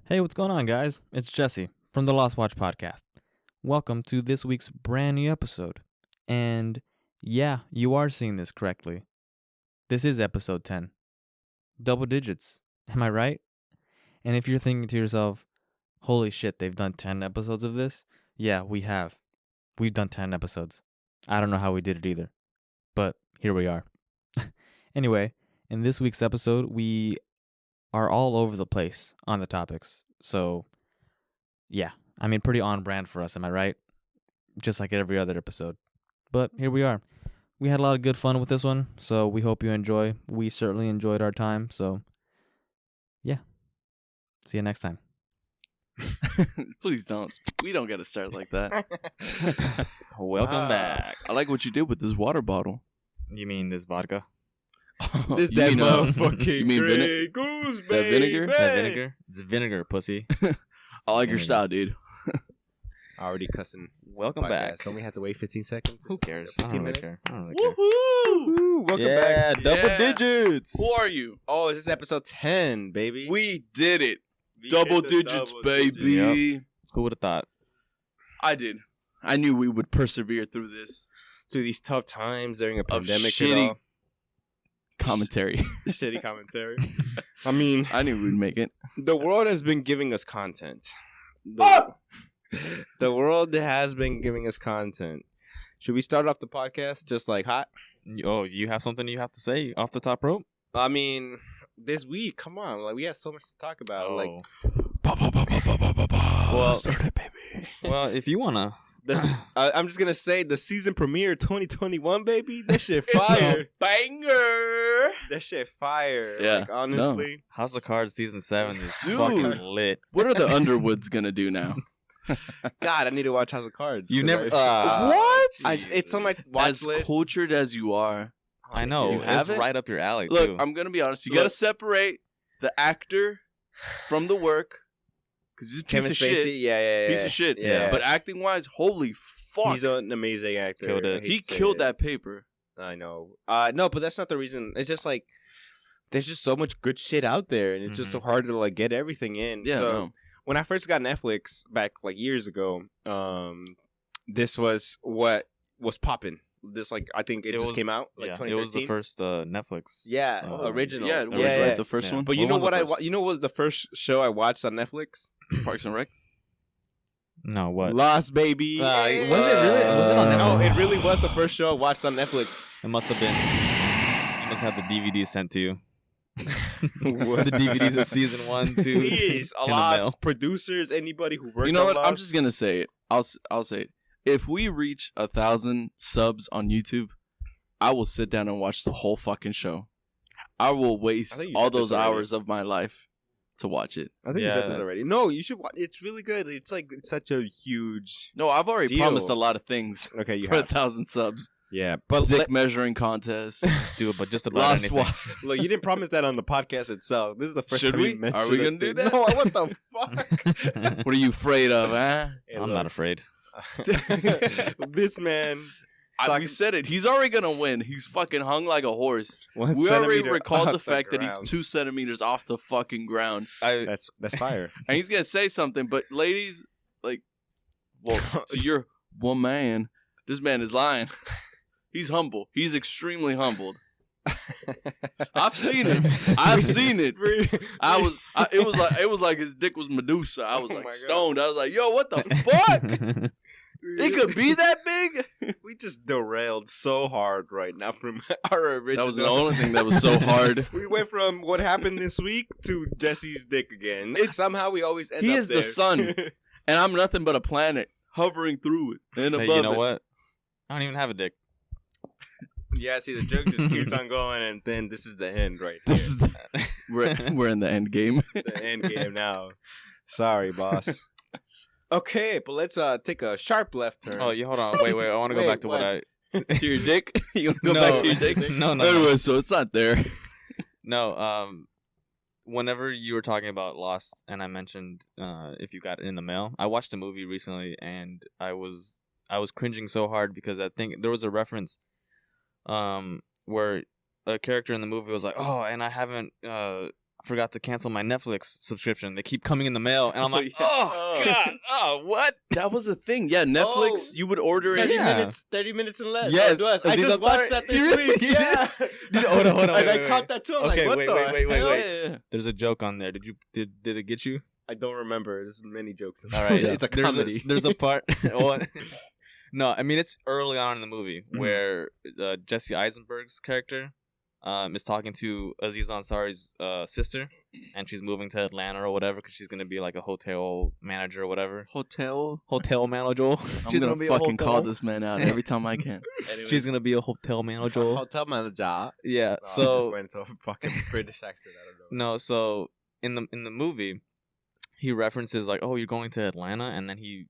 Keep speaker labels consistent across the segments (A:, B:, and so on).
A: Hey, what's going on, guys? It's Jesse from the Lost Watch Podcast. Welcome to this week's brand new episode. And yeah, you are seeing this correctly. This is episode 10. Double digits. Am I right? And if you're thinking to yourself, holy shit, they've done 10 episodes of this? Yeah, we have. We've done 10 episodes. I don't know how we did it either. But here we are. Anyway, in this week's episode, we are all over the place on the topics. So, yeah, I mean, pretty on brand for us, am I right? Just like every other episode. But here we are. We had a lot of good fun with this one, so we hope you enjoy. We certainly enjoyed our time, so yeah. See you next time.
B: Please don't. We don't get to start like that.
A: Welcome back.
B: I like what you did with this water bottle.
A: You mean this vodka?
C: This
B: You
C: that
B: mean,
C: motherfucking
B: you mean
C: Grey Goose,
B: that
C: baby.
B: vinegar?
A: That vinegar? It's vinegar, pussy.
B: I like your
A: Vinegar.
B: style, dude.
C: Already cussing.
A: Welcome back.
C: Don't we have to wait 15 seconds?
A: Who cares? I don't
C: 15
A: really
C: minutes?
A: care. I don't really care.
B: Woohoo!
C: Welcome
A: Yeah,
C: back.
A: double
B: Yeah.
A: digits.
B: Who are you?
C: Oh, is this episode 10, baby?
B: We did it.
C: We
B: Double
C: hit the
B: digits,
C: double
B: baby.
C: digits.
A: Who would have thought?
B: I did. I knew we would persevere through this
C: Through these tough times during a
B: of
C: pandemic
B: shitty
C: and all.
B: commentary.
C: Shitty commentary. I mean,
B: I knew we'd make it.
C: the world has been giving us content. The world has been giving us content. Should we start off the podcast just like hot?
A: Oh, you have something you have to say off the top rope?
C: I mean, this week, come on, like we have so much to talk about. Like,
B: Well, start it, baby.
A: well, if you wanna,
C: this, I'm just gonna say the season premiere 2021, baby. That shit
B: It's a
C: fire.
B: banger.
C: That shit fire.
B: Yeah,
C: Like, honestly.
A: House of Cards season 7 is
B: Dude.
A: fucking lit.
B: What are the Underwoods gonna do now?
C: God, I need to watch House of Cards.
A: You
C: 'cause
A: never-
B: What?
C: It's on my watch
B: As
C: list.
B: cultured as you are,
A: I know.
B: You
A: It's
B: haven't?
A: right up your alley,
B: look,
A: too.
B: I'm gonna be honest. You
C: Look.
B: gotta separate the actor from the work, because he's a piece
C: Kevin
B: of
C: Spacey.
B: shit.
C: Yeah.
B: Piece of shit.
C: Yeah.
B: But acting wise, holy fuck,
C: He's an amazing actor.
A: Killed it.
C: I hate
B: he
C: to say
B: killed
C: it.
B: that paper.
C: I know. No, but that's not the reason. It's just like there's just so much good shit out there, and it's just so hard to like get everything in.
B: Yeah.
C: So,
B: no.
C: when I first got Netflix back like years ago, this was what was popping. This like I think it
A: It
C: just
A: was-
C: came out like
A: yeah,
C: 2013.
A: it was the first Netflix.
C: Yeah, original.
B: Yeah, it was
C: Yeah.
B: right the first
A: Yeah.
B: one.
C: But you
A: What
C: know
A: was
C: what
A: the
C: I
A: first?
C: you know what was the first show I watched on Netflix?
B: Parks and Rec.
A: No, what?
C: Lost, baby.
A: Was it really? Was it on
C: No,
A: Netflix?
C: it really was the first show I watched on Netflix.
A: It must have been. You must have the DVDs sent to you.
C: What?
A: The DVDs of season 1, 2.
C: Please,
A: in the mail.
C: Lost producers, anybody who worked
B: You know
C: on
B: what?
C: Lost.
B: I'm just gonna say it. I'll say it. If we reach 1,000 subs on YouTube, I will sit down and watch the whole fucking show. I will waste
C: I think you
B: all
C: said this
B: those
C: already.
B: hours of my life to watch it.
C: I think you
A: Yeah.
C: said this already. No, you should watch. It's really good. It's like it's such a huge.
B: No, I've already
C: Deal.
B: promised a lot of things
C: Okay, you
B: for
C: have.
B: 1,000 subs.
C: Yeah, but
B: Dick measuring contest.
A: Do it, but just about
B: Lost
A: anything.
B: Watch.
C: look, you didn't promise that on the podcast itself. This is the first
B: Should
C: time
B: we?
C: you mentioned
B: Are we
C: a
B: gonna do
C: thing.
B: that?
C: No, what the fuck?
B: What are you afraid of, huh?
C: Hey,
A: I'm
C: look.
A: not afraid.
C: This man.
B: We said it. He's already gonna win. He's fucking hung like a horse.
C: 1
B: We already
C: centimeter
B: recalled
C: off
B: the fact that
C: ground.
B: he's 2 centimeters off the fucking ground.
C: That's fire.
B: And he's gonna say something, but ladies, like, well, to your woman, this man is lying. He's humble. He's extremely humbled. I've seen it. I've seen it. It was like his dick was Medusa. I was
C: Oh
B: like
C: my God.
B: stoned. I was like, yo, what the fuck? It could be that big?
C: We just derailed so hard right now from our original.
B: That was the only thing that was so hard.
C: We went from what happened this week to Jesse's dick again. Somehow we always end
B: He
C: up
B: is the
C: there.
B: sun. And I'm nothing but a planet hovering through it and
A: Hey,
B: above
A: you know
B: it.
A: what? I don't even have a dick.
C: Yeah, see, the joke just keeps on going, and then this is the end right
B: This
C: here.
B: is we're in the end game.
C: The end game now. Sorry, boss. Okay, but let's take a sharp left turn.
A: Oh, you hold on. Wait. I want to go
C: Wait,
A: back to what
C: what?
A: I.
B: To your dick? You want to go
A: No.
B: back to your dick?
A: No.
B: Anyway, so it's not there.
A: No. Whenever you were talking about Lost, and I mentioned if you got it in the mail, I watched a movie recently, and I was cringing so hard because I think there was a reference, where a character in the movie was like, "Oh, and I haven't forgot to cancel my Netflix subscription. They keep coming in the mail, and I'm like,
C: yeah.
A: oh God, oh what?
B: That was a thing. Yeah, Netflix. You would order it.
C: 30 minutes and less.
A: Yes.
C: I
A: These
C: just
A: are-
C: watched that this
A: You really
C: week.
A: did?
C: Yeah.
A: Hold on,
C: And I
A: wait.
C: caught that too. I'm
A: Okay,
C: like, what
A: wait.
C: hell?
A: There's a joke on there. Did it get you?
C: I don't remember. There's many jokes.
A: All right,
C: It's a comedy.
A: There's a part. Well, no, I mean it's early on in the movie where Jesse Eisenberg's character is talking to Aziz Ansari's sister, and she's moving to Atlanta or whatever because she's gonna be like a hotel manager or whatever.
B: Hotel
A: manager.
B: I'm gonna fucking call this man out every time I can.
A: She's gonna be a hotel manager.
C: Hotel manager.
A: Yeah.
C: I just
A: So
C: went into a fucking British accent. I don't know.
A: no. So in the movie, he references like, "Oh, you're going to Atlanta," and then he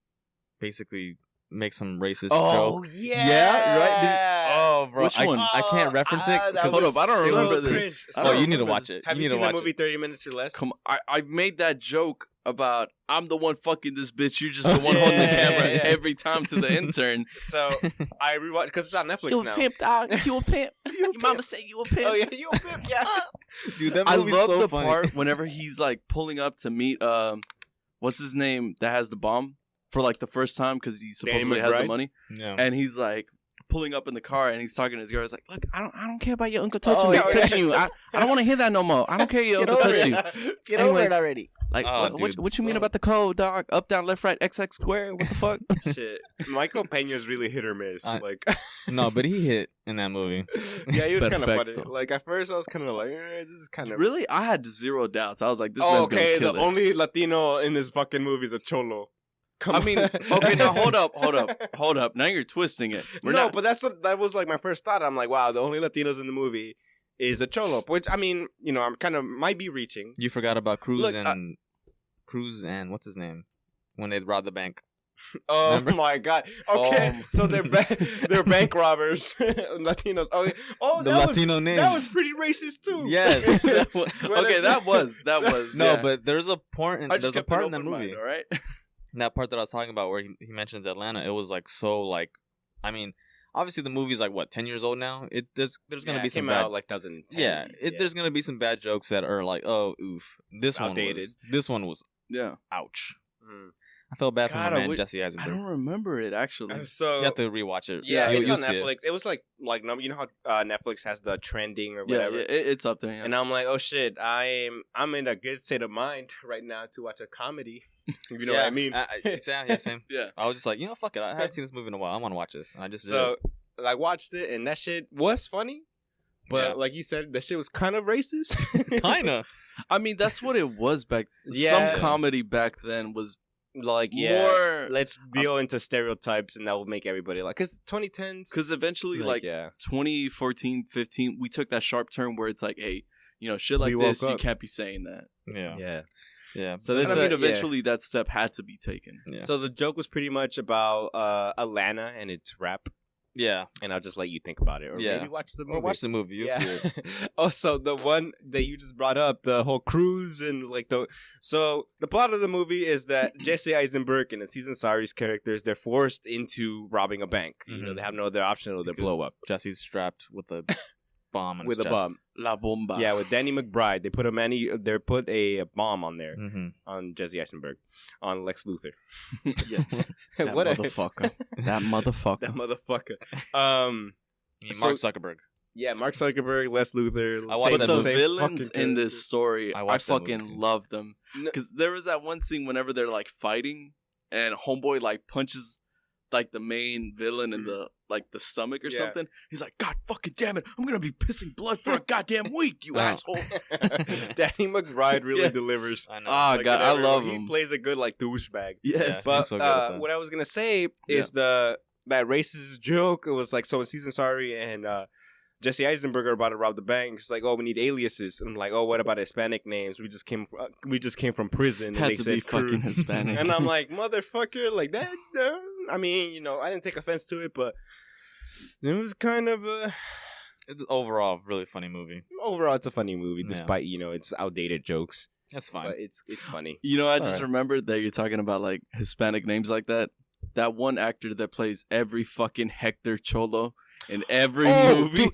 A: basically makes some racist joke.
C: yeah.
A: Yeah, right? Oh, bro.
B: Which one?
A: I can't reference it.
C: that
A: 'cause
B: Hold
C: was
B: up, I don't
C: so
B: remember
C: cringe.
B: this.
C: I
A: Oh,
C: don't
A: you need to
C: remember
A: watch
C: this.
A: it.
C: Have
A: You
C: you
A: need to
C: seen the
A: watch
C: movie
A: it.
C: 30 Minutes or Less?
B: Come on. I made that joke about I'm the one fucking this bitch. You're just the one holding the camera
C: Yeah.
B: every time to the intern.
C: So I rewatched because it's on Netflix now.
B: dog. You a pimp.
C: Your mama
B: said you a pimp.
C: Oh yeah, you a pimp. Yeah.
A: Dude, that
B: I
A: movie's
B: love
A: so
B: the
A: funny.
B: part whenever he's like pulling up to meet what's his name that has the bomb for like the first time because he supposedly has the
C: McBride?
B: money,
A: Yeah.
B: and he's like pulling up in the car and he's talking to his girl. He's like, "Look, I don't care about your uncle
C: Oh,
B: touching
C: yeah.
B: you. I don't want to hear that no more. I don't care your uncle touch you.
C: Get
B: Anyways,
C: over it already.
B: Like,
A: Oh,
B: what
A: dude,
B: you mean
C: so-
B: about the code, dog? Up, down, left, right, XX square. What the fuck?
C: Shit. Michael Pena's really hit or miss.
A: I-
C: Like,
A: No, but he hit in that movie.
C: yeah, he was kind of funny.
B: Perfecto.
C: Like at first, I was kind of like, this is kind of
B: Really, I had zero doubts. I was like, this
C: Oh,
B: man's
C: okay,
B: gonna
C: the
B: kill it.
C: only Latino in this fucking movie is a cholo. Come
B: I mean,
C: on.
B: okay, now hold up. Now you're twisting it.
C: But that was like my first thought. I'm like, wow, the only Latinos in the movie is a cholo, which I mean, I'm kind of might be reaching.
A: You forgot about Cruz
B: Look,
A: and what's his name when they robbed the bank.
C: Oh
A: Remember?
C: my god. Okay, so they're they're bank robbers, Latinos. Oh,
A: The
C: that
A: Latino name.
C: that was pretty racist too.
A: Yes.
B: Okay, that was.
A: No,
B: yeah.
A: but there's a part in
B: I just
A: there's a
B: kept
A: part
B: an
A: in that
B: open
A: movie.
B: mind, all right.
A: That part that I was talking about where he mentions Atlanta, it was like so like, I mean, obviously the movie's like what 10 years old now. There's gonna be some
C: came
A: bad,
C: out like 2010.
A: yeah. There's gonna be some bad jokes that are like, oh oof,
C: Outdated.
A: This one was
B: Yeah.
A: ouch.
C: Mm.
A: I felt bad for
B: God,
A: my
B: I
A: man
B: would-
A: Jesse
B: I
A: Eisenberg.
B: don't remember it actually.
C: So
A: You have to rewatch it.
C: yeah,
A: You'll-
C: it's
A: you'll
C: on
A: see it.
C: Netflix. It was like you know how Netflix has the trending or
B: Yeah,
C: whatever.
B: it's up there. Yeah.
C: And I'm like, oh shit, I'm in a good state of mind right now to watch a comedy. You know what I mean?
A: Yeah, same.
B: Yeah.
A: I was just like, fuck it. I haven't seen this movie in a while. I want to watch this. And I just did
C: So
A: it.
C: I watched it, and that shit was funny. But
A: Yeah.
C: like you said, that shit was kind of racist.
A: Kinda.
B: I mean, that's what it was back.
C: Yeah.
B: Some comedy back then was
C: like
B: more
C: let's deal into stereotypes, and that will make everybody like. Because 2010s.
B: because eventually, like
C: yeah.
B: 2014, 15, we took that sharp turn where it's like, hey, shit like
C: We woke
B: this, you
C: up.
B: can't be saying that.
A: Yeah.
C: Yeah.
A: So
C: So
B: And
C: this
B: I mean,
C: yeah.
B: eventually that step had to be taken.
A: Yeah.
C: So the joke was pretty much about Atlanta and its rap,
A: Yeah.
C: and I'll just let you think about it, or
A: Yeah.
C: maybe watch the movie.
A: Or watch the movie. You'll see it.
C: Also, the one that you just brought up, the whole cruise and like so the plot of the movie is that Jesse Eisenberg and Aziz Ansari's characters, they're forced into robbing a bank.
A: Mhm.
C: They have no other option or they blow up
A: Because Jesse's strapped with a bomb in
C: with
A: his
C: a
A: chest.
C: bomb.
B: La bomba.
C: Yeah, with Danny McBride, they put a bomb on there
A: Mm-hmm.
C: on Jesse Eisenberg, on Lex Luthor.
B: Yeah. That
C: What a-
B: motherfucker. That motherfucker.
C: That motherfucker.
A: Mark Zuckerberg.
C: Yeah, Mark Zuckerberg, Lex Luthor.
A: I watched
C: same-
A: that
B: But the
A: movie.
C: same
B: villains
C: fucking
B: in this
C: characters.
B: story,
A: I
B: I
A: watched that movie
B: fucking
A: too.
B: love them.
C: No-
B: Because there was that one scene whenever they're like fighting and homeboy like punches like the main villain in the stomach or
C: Yeah.
B: something. He's like, God fucking damn it, I'm gonna be pissing blood for a goddamn week, you
A: Wow.
B: asshole.
C: Danny McBride really
B: Yeah.
C: delivers.
A: I know.
B: Ah, God, I love
C: He
B: him.
C: plays a good like douchebag.
B: Yes.
C: But
A: he's so good at that.
C: what I was gonna say is that racist joke. It was like so in season sorry and Jesse Eisenberg are about to rob the bank. It's like, oh, we need aliases. And I'm like, oh, what about Hispanic names? We just came from prison. And
B: Had
C: they
B: to
C: said
B: be fucking
C: Cruz.
B: Hispanic.
C: And I'm like, motherfucker, like that. I mean, I didn't take offense to it, but it was kind of
A: It's overall a really funny movie.
C: overall it's a funny movie,
A: Yeah.
C: despite it's outdated jokes.
A: That's fine.
C: But it's funny.
B: I
A: It's
B: just
A: alright.
B: remembered that you're talking about like Hispanic names like that. That one actor that plays every fucking Hector Cholo in every
C: Oh,
B: movie.
C: dude.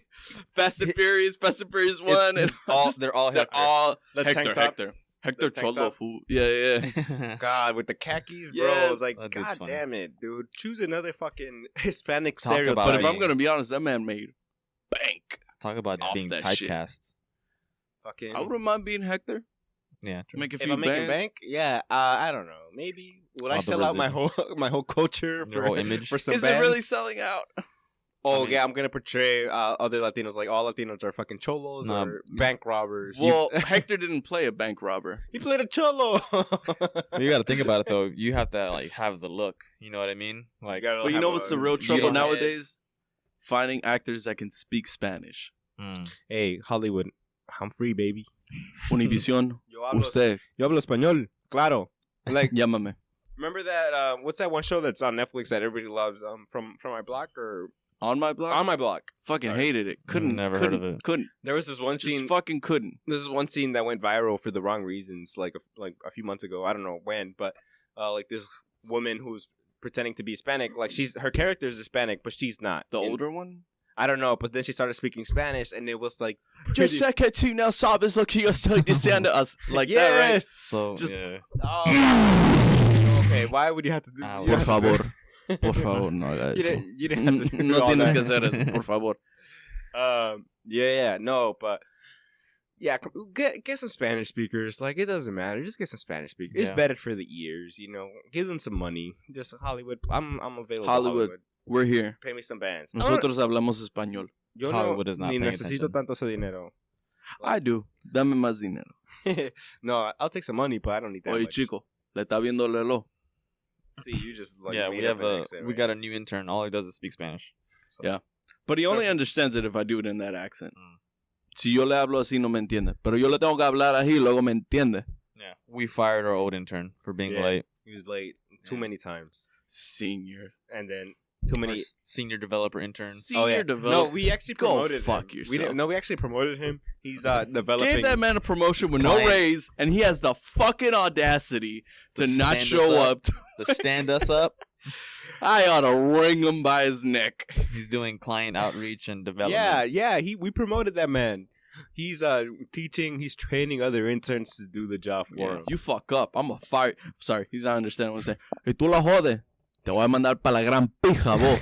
B: Fast and Furious 1.
A: They're all
B: They're
A: Hector.
B: all
C: The tank
B: Hector.
C: tops.
B: Hector
C: The tank
B: Cholo,
C: tops.
B: fool. Yeah.
C: God, with the khakis, bro.
B: Yes.
C: It's like,
A: That dude's
C: God
A: funny.
C: damn it, dude. Choose another fucking Hispanic
A: Talk
C: stereotype.
A: about
B: But if
A: it.
B: I'm gonna be honest, that man made bank.
A: Talk about
B: Off
A: being
B: that shit.
A: typecast.
C: Fucking.
B: I wouldn't mind being Hector.
A: Yeah, true.
B: Make a
C: If
B: few
C: I'm making
B: bands.
C: bank, yeah, I don't know. Maybe would I
A: All the
C: sell out my
A: residual.
C: whole culture
A: Your
C: for
A: whole image?
C: for some
B: Is
C: bands?
B: it really selling out?
C: Oh
A: I mean-
C: yeah, I'm gonna portray other Latinos like all Latinos are fucking cholos
A: Nah,
C: or bank robbers.
B: Well, Hector didn't play a bank robber.
C: He played a cholo.
A: You got to think about it though. You have to like have the look. You know what I mean? Like,
B: But you know what's the real
A: you
B: trouble
A: don't have-
B: nowadays? Finding actors that can speak Spanish.
C: Hey, Hollywood, I'm free, baby.
B: Univision, usted,
C: Yo hablo español, claro. Like,
B: llámame.
C: remember that? What's that one show that's on Netflix that everybody loves? From my block or
B: On my block?
C: on my block?
B: Fucking
C: Sorry.
B: hated it. Couldn't.
A: Never heard
B: couldn't,
A: of it.
B: Couldn't.
C: There was this one
B: Just
C: scene.
B: fucking couldn't.
C: This is one scene that went viral for the wrong reasons, like a few months ago. I don't know when, but like this woman who's pretending to be Hispanic, like her character is Hispanic, but she's not.
B: The
C: And
B: older one?
C: I don't know, but then she started speaking Spanish, and it was like
B: Yo
C: pretty-
B: sé que tú no sabes lo que yo estoy diciendo. Us like
C: yes.
B: that, right?
A: So
B: Just-
A: yeah.
C: Oh. Okay, why would you have to do?
A: Ah,
C: you
B: Por
C: have to
B: favor.
C: do-
B: Por favor, no haga
C: You
B: eso.
C: didn't have to do
B: No
C: all
B: tienes
C: that.
B: que hacer eso, por favor.
C: No, but yeah, get some Spanish speakers. Like, it doesn't matter. Just get some Spanish speakers. It's
A: Yeah.
C: better for the ears, you know. Give them some money. Just Hollywood. I'm available.
B: Hollywood. We're here.
C: Pay me some bands.
B: Nosotros hablamos español.
C: Yo
A: Hollywood is not
C: ni
A: paying
C: necesito
A: attention.
C: tanto ese dinero.
B: I do. Dame más dinero.
C: No, I'll take some money, but I don't need that
B: Oye,
C: much.
B: chico. Le está viendo el reloj.
C: See, you just like
A: Yeah,
C: made
A: we
C: up
A: have
C: an
A: a
C: accent,
A: we
C: right?
A: got a new intern. All he does is speak Spanish. So.
B: Yeah. But he only
C: Sure.
B: understands it if I do it in that accent.
A: Mm.
B: Si yo le hablo así, no me entiende. Pero yo le tengo que hablar así, luego me entiende.
A: Yeah. We fired our old intern for being
C: Yeah.
A: late.
C: He was late too
A: Yeah.
C: many times,
B: Senior.
C: and then too
A: Our
C: many.
A: senior developer intern.
B: Senior
C: No,
B: developer.
C: we actually
B: Go
C: promoted
B: fuck
C: him.
B: yourself.
C: We actually promoted him. He's developing.
B: Gave that man a promotion
A: His
B: with no
A: client.
B: raise, and he has the fucking audacity to
A: To
B: not
A: stand
B: show
A: us
B: up.
A: To stand us up.
B: I ought to wring him by his neck.
A: He's doing client outreach and development.
C: Yeah. We promoted that man. He's teaching. He's training other interns to do the job for
B: Yeah,
C: him.
B: you fuck up. I'm a fire. Sorry, he's not understanding what I'm saying. Hey, tú la jode. Te voy a mandar pa la gran pija, vos.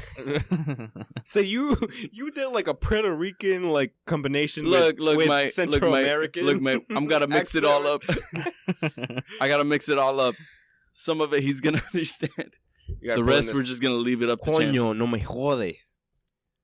C: So you did like a Puerto Rican like combination
B: Look,
C: with
B: my
C: Central American.
B: Look, mate. I'm gotta mix it all up.
C: accent.
B: I gotta mix it all up. Some of it he's gonna understand.
C: You gotta
B: The
C: put in
B: rest
C: this,
B: we're just gonna leave it up to
C: Coño,
B: chance.
C: no me jodes.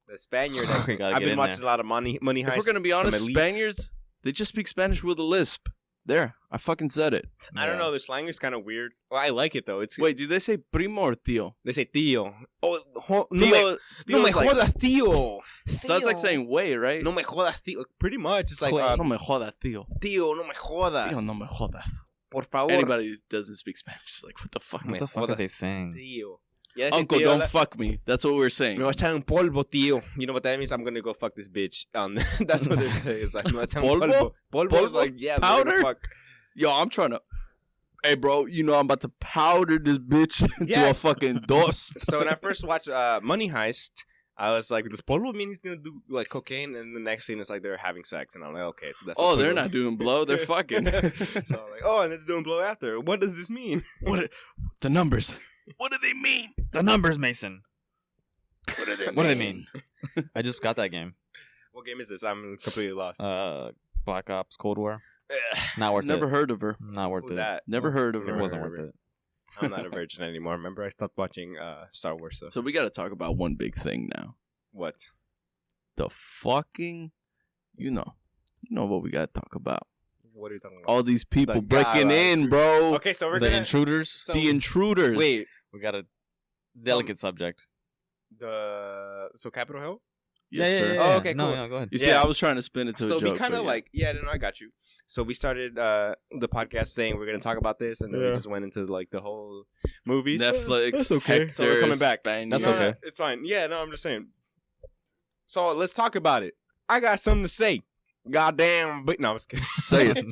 C: The Spaniard. accent.
A: Gotta
C: I've
A: get
C: been
A: in
C: watching
A: there.
C: a lot of Money
B: If
C: Heist.
B: we're gonna be
C: some
B: honest,
C: elites.
B: Spaniards, they just speak Spanish with a lisp. There, I fucking said it.
C: I don't know. The slang is kind of weird. Well, I like it though. It's
B: Wait, do they say primo or tío?
C: They say tío. Oh, no
B: Tío,
C: no me
B: tío's like-
C: jodas, tío.
B: So that's like saying way, right?
C: No me jodas, tío. Pretty much. It's like
B: no me jodas, tío.
C: tío, no me jodas.
B: Tío, no me jodas.
C: Por favor.
B: Anybody who doesn't speak Spanish is like, what the fuck?
A: What the fuck are they saying?
C: Tío. Yeah, ese
B: Uncle,
C: tío,
B: don't
C: la-
B: fuck me. That's what we're saying.
C: Me va a echar un polvo, tío. You know what that means? I'm gonna go fuck this bitch. That's what they say. It's like, me va a echar un
B: Polvo?
C: polvo. Polvo is
B: Polvo?
C: like, yeah, we're gonna
B: Powder?
C: fuck.
B: Yo, I'm trying to. Hey, bro, you know I'm about to powder this bitch into
C: Yeah.
B: a fucking dust.
C: So when I first watched Money Heist, I was like, does polvo mean he's gonna do like cocaine? And the next scene is like they're having sex, and I'm like, okay, so that's.
B: Oh,
C: what
B: they're
C: polvo-
B: not doing blow. They're fucking.
C: So I'm like, oh, and they're doing blow after. What does this mean?
B: What? The numbers. What do they mean?
A: The numbers, Mason.
B: What do they
A: What do they mean? I just got that game.
C: What game is this? I'm completely lost.
A: Black Ops Cold War. Not worth
B: Never
A: it.
B: heard of her.
A: Not worth
C: Who's
A: it.
C: that?
B: Never heard of
A: It
B: her.
A: wasn't
C: heard
A: worth
C: of
A: it.
C: I'm not a virgin anymore. Remember, I stopped watching Star Wars. So
B: So we got to talk about one big thing now.
C: what?
B: The fucking, you know what we got to talk about.
C: What are you talking about?
B: All these people
C: The
B: breaking
C: guy,
B: in, bro.
C: Okay, so we're
A: The
C: gonna
A: intruders.
B: The intruders.
C: wait.
A: We got a delicate subject.
C: So Capitol Hill.
B: Yes, sir.
C: Oh, okay,
A: No,
C: cool.
A: no, go ahead.
B: You see,
C: Yeah.
B: I was trying to spin it to
C: So
B: a joke.
C: we kind of
B: but
C: like, no, I got you. So we started the podcast saying we're gonna talk about this, and then we
A: Yeah.
C: just went into like the whole movies.
B: Netflix.
C: That's okay.
B: Hector,
C: So we're coming back.
B: Spaniard.
A: That's
C: No,
A: okay.
C: no, it's fine. Yeah, no, I'm just saying. So let's talk about it. I got something to say. Goddamn, but no, I was kidding.
B: Say it.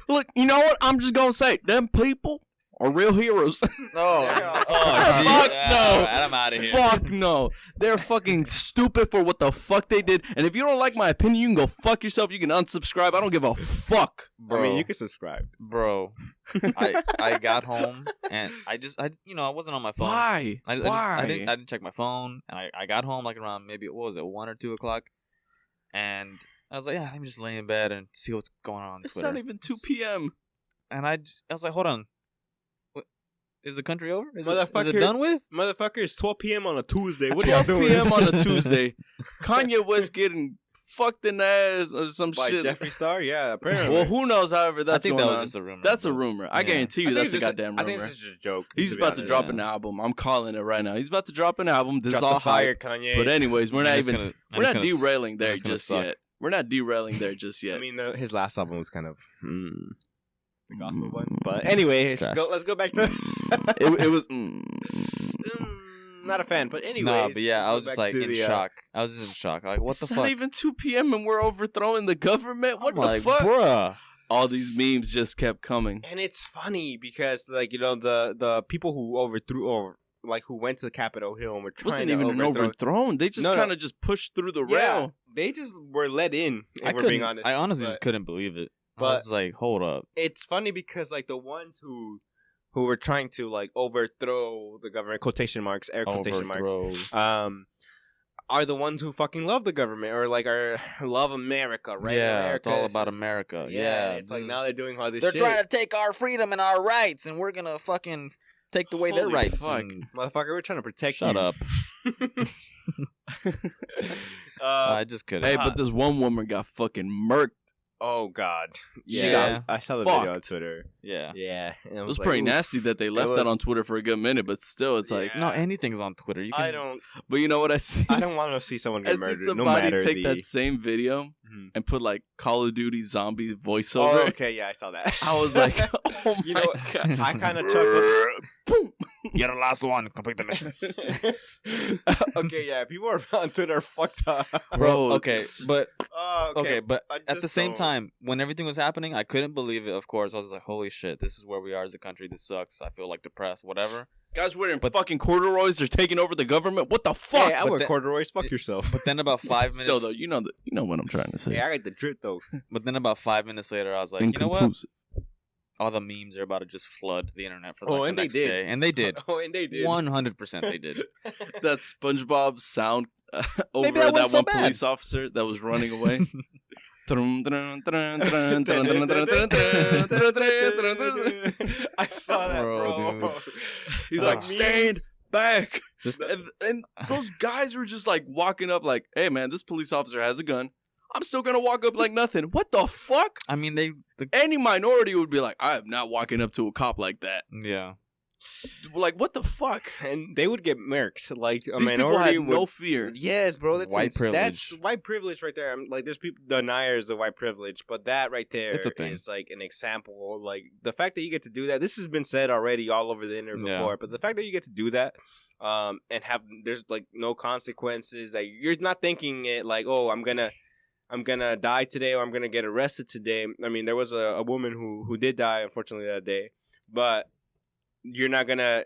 B: Look, you know what? I'm just gonna say, them people are real heroes.
A: Oh,
B: Fuck no.
A: I'm out of here.
B: Fuck no. They're fucking stupid for what the fuck they did. And if you don't like my opinion, you can go fuck yourself. You can unsubscribe. I don't give a fuck.
A: Bro,
C: I mean, you can subscribe.
A: bro. I got home and I wasn't on my phone.
B: Why?
A: I didn't check my phone. And I got home like around maybe, what was it, 1 or 2 o'clock? And I was like, yeah, let me just lay in bed and see what's going on
B: It's
A: Twitter.
B: not even 2 p.m.
A: And I was like, hold on. What, is the country over? Is it
C: Motherfucker.
A: done with?
C: Motherfucker, it's 12 p.m. on a Tuesday. What are y'all
B: 12
C: doing?
B: p.m. on a Tuesday. Kanye West getting fucked in the ass or some
C: By
B: shit.
C: Jeffree Star? Yeah, apparently.
B: Well, who knows? However, that's
A: I think
B: going
A: that was
B: on.
A: just a rumor.
B: That's a rumor. I guarantee you, that's a goddamn rumor.
C: I think it's just a joke.
B: He's
C: be
B: about to
C: honest.
B: drop
A: yeah.
B: an album. I'm calling it right now. He's about to drop an album. This
C: Drop
B: is all
C: the fire,
B: hype.
C: Kanye.
B: But anyways, we're not
A: And it's
B: even.
A: gonna-
B: We're not
A: and it's gonna
B: derailing there
A: it's gonna
B: just
A: suck.
B: yet. We're not derailing there just yet.
C: I mean, his last album was kind of the gospel one. But anyway,
A: Trash.
C: let's go back to.
B: it was.
C: Not a fan, but anyways.
A: Nah, but yeah,
C: let's
A: I
C: go
A: was just
C: back
A: like
C: to
A: in
C: the,
A: shock. I was just in shock. Like, what
B: It's
A: the
B: not
A: fuck?
B: even 2 p.m. and we're overthrowing the government. What
A: I'm
B: the
A: like,
B: fuck?
A: bruh.
B: All these memes just kept coming.
C: And it's funny because, like, you know, the people who overthrew or like who went to the Capitol Hill and were
B: It
C: trying
B: wasn't
C: to
B: even an
C: overthrow.
B: overthrown. They just
C: No, no.
B: kind of just pushed through the
C: Yeah,
B: rail.
C: they just were let in.
A: I
C: If we're being
A: couldn't.
C: honest,
A: I honestly
C: But
A: just couldn't believe it. I
C: but-
A: was like, hold up.
C: it's funny because like the ones who were trying to like overthrow the government, quotation marks, air quotation marks,
A: Overthrow.
C: are the ones who fucking love the government or like love America, right?
A: Yeah,
C: America
A: it's all
C: is
A: about
C: just-
A: America.
C: Yeah,
A: Yeah,
C: it's like now they're doing all this
A: they're
C: shit.
A: trying to take our freedom and our rights, and we're gonna fucking take away their
B: Holy
A: rights.
B: fuck.
A: and-
C: Motherfucker, we're trying to protect
A: Shut
C: you.
A: up. I just couldn't.
B: Hey, but this one woman got fucking murked.
C: Oh God,
A: She
C: yeah,
A: got
C: I saw the
B: fucked.
C: video on Twitter.
A: Yeah.
C: Yeah, and I
B: It was
C: like,
B: pretty
C: oof.
B: nasty that they left that on
C: was-
B: Twitter for a good minute, but still, it's like.
C: Yeah.
A: No, anything's on Twitter. You can,
C: I don't.
B: But you know what I see?
C: I don't want to see someone
B: I
C: get
B: see
C: murdered. No
B: somebody
C: matter
B: take
C: the.
B: that same video
C: Mhm.
B: and put like Call of Duty zombie
C: Oh,
B: voiceover.
C: okay, yeah, I saw that.
B: I was like, oh my
C: You know,
B: god.
C: I kind of chuckled.
B: Boom.
A: You're the last one. Complete the mission.
C: Okay, yeah, people are on Twitter are fucked up.
B: Bro,
A: Okay, but
C: Oh,
A: okay, but
C: I
A: at the
C: just
A: same
C: don't-
A: time, when everything was happening, I couldn't believe it. Of course, I was like, "Holy shit! This is where we are as a country. This sucks. I feel like depressed. Whatever."
B: Guys wearing
A: But-
B: fucking corduroys, they're taking over the government. What the fuck?
C: Hey, I
A: but
C: wear
A: the-
C: corduroys. Fuck yourself.
A: But then about 5 minutes,
B: Still though, you know what I'm trying to say.
C: Hey, I got the drip though.
A: but then about 5 minutes later, I was like, you know what?
B: Inconclusive.
A: All the memes are about to just flood the internet for
C: Oh,
A: like the
C: and they
A: next
C: did.
A: day, and they did.
C: Oh, and they did.
A: 100% they did.
B: That SpongeBob sound over
A: Maybe that
B: that
A: wasn't so
B: one
A: bad.
B: police officer that was running away.
C: I saw that,
A: Bro,
C: bro.
B: He's
A: Ah.
B: like, stand back.
A: Just
B: And those guys were just like walking up like, hey man, this police officer has a gun. I'm still gonna walk up like nothing. What the fuck?
A: I mean,
B: Any minority would be like, I am not walking up to a cop like that.
A: yeah.
B: Like, what the fuck?
C: And they would get murked. Like a
B: These people
C: minority
B: had
C: would.
B: no fear.
C: Yes, bro. That's
A: White
C: That's
A: privilege.
C: white privilege right there. I'm like, there's people deniers of white privilege, but that right there
A: It's a thing.
C: is like an example. Like the fact that you get to do that. This has been said already all over the internet
A: Yeah.
C: before, but the fact that you get to do that, and have there's like no consequences. Like you're not thinking it like, oh, I'm gonna die today or I'm gonna get arrested today. I mean, there was a woman who did die unfortunately that day, but you're not gonna,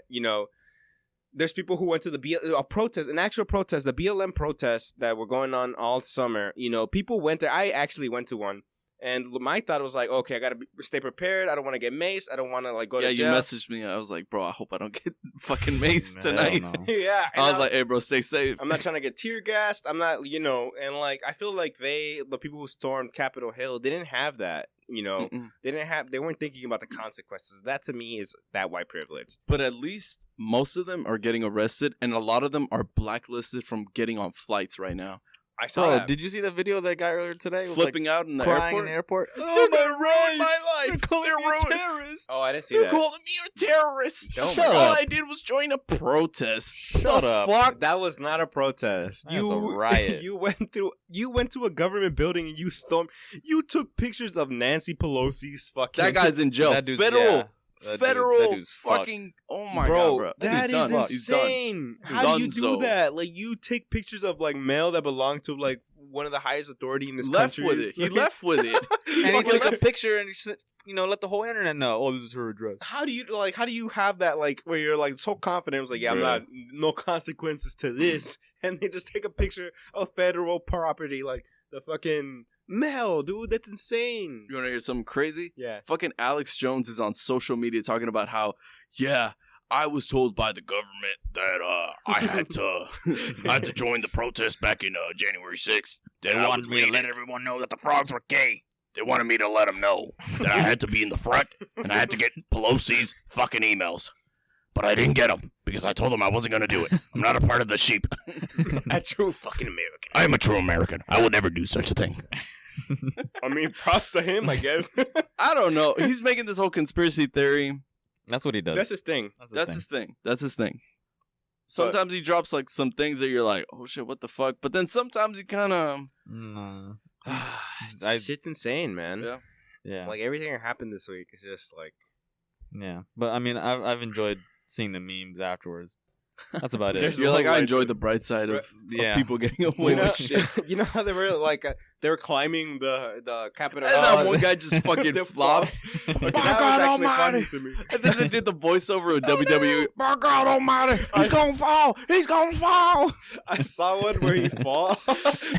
C: there's people who went to a protest, an actual protest, the BLM protests that were going on all summer. People went there. I actually went to one, and my thought was like, okay, I gotta stay prepared. I don't want to get maced. I don't want to like go
B: Yeah,
C: to
B: you
C: jail.
B: messaged me. I was like, bro, I hope I don't get fucking maced
A: Hell
B: tonight.
A: no.
C: Yeah, and
B: I was like, hey, bro, stay safe.
C: I'm not trying to get tear gassed. I'm not, and like I feel like the people who stormed Capitol Hill, they didn't have that.
B: Mm-mm.
C: They weren't thinking about the consequences. That to me is that white privilege.
B: But at least most of them are getting arrested, and a lot of them are blacklisted from getting on flights right now.
C: I saw
A: Bro,
C: that.
A: did you see the video of that guy earlier today? It was,
B: Flipping out in the
A: like, crying
B: airport.
A: in the airport.
B: Oh, my rights!
C: my life!
B: They're calling me a terrorist!
C: Oh, I didn't see
B: They're
C: that.
B: calling me a terrorist!
C: Don't
A: Shut
B: All
A: up.
B: I did was join a protest.
A: Shut up.
C: Fuck, that was not a protest.
A: That's a riot.
C: You went to a government building and you stormed. You took pictures of Nancy Pelosi's fucking.
B: That guy's in jail.
A: That dude's-
B: Federal.
A: yeah. That
B: Federal
A: dude's fucked.
B: fucking. Oh my
C: bro,
B: god, bro.
C: that
B: He's
C: is
B: done. He's done.
C: insane.
B: He's
C: How do you do
B: donezo.
C: that? Like you take pictures of like mail that belong to like one of the highest authority in this
B: Left
C: country.
B: with it.
C: It's
B: He
C: like-
B: left with it.
A: And he
B: Fucking
A: took a
B: left-
A: picture and he let the whole internet know. Oh, this is her address.
C: How do you have that where you're so confident? It was I'm not, no consequences to this, and they just take a picture of federal property, the fucking mail, dude. That's insane.
B: You want to hear something crazy?
C: Yeah.
B: Fucking Alex Jones is on social media talking about how, I was told by the government that I had to join the protest back in January 6th.
A: They wanted me to let everyone know that the frogs were gay.
B: They wanted me to let them know that I had to be in the front and I had to get Pelosi's fucking emails. But I didn't get them because I told them I wasn't going to do it. I'm not a part of the sheep.
C: A true fucking American.
B: I am a true American. I would never do such a thing.
C: I mean, props to him, I guess.
B: I don't know. He's making this whole conspiracy theory.
A: That's what he does.
C: That's his thing.
B: That's his thing. Sometimes he drops some things that you're like, oh shit, what the fuck? But then sometimes he kind of...
C: Shit's insane, man.
A: Yeah.
C: Everything that happened this week is just
A: Yeah. But I mean, I've enjoyed seeing the memes afterwards. That's about it.
B: You're I enjoyed the bright side of people getting away with shit.
C: You know how they were climbing the Capitol?
B: And that one guy just fucking flops.
C: Okay, that was actually funny to me.
B: And then they did the voiceover of WWE. My God Almighty, he's gonna fall. He's gonna fall.
C: I saw one where he falls.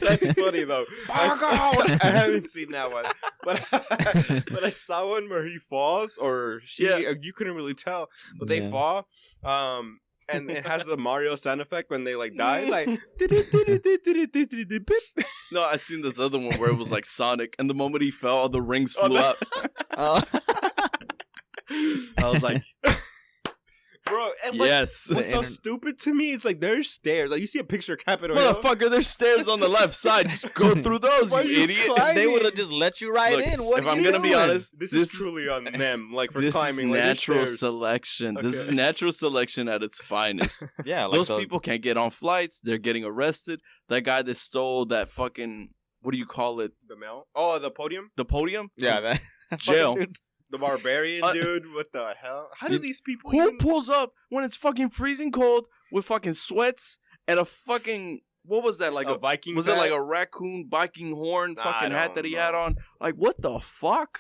C: That's funny though. I haven't seen that one, but I saw one where he falls or she. Yeah. You couldn't really tell, but they fall. And it has the Mario sound effect when they die.
B: No, I seen this other one where it was like Sonic, and the moment he fell, all the rings flew out. I was like,
C: bro, and what's so stupid to me is there's stairs. You see a picture of Capitol Hill.
B: Motherfucker, there's stairs on the left side. Just go through those, you idiot.
A: They would have just let you in.
B: If I'm going to be honest,
C: this is truly on them. For
B: this
C: climbing.
B: This is natural selection.
C: Okay.
B: This is natural selection at its finest.
A: Yeah,
B: those people can't get on flights. They're getting arrested. That guy that stole that fucking, what do you call it?
C: The mail? Oh, the podium?
B: The podium?
A: Yeah, that
B: jail.
C: The barbarian dude, what the hell? How do these people
B: Who pulls up when it's fucking freezing cold with fucking sweats and a fucking, what was that?
C: A Viking
B: Was
C: hat?
B: it like a raccoon Viking horn fucking hat that he had on? What the fuck?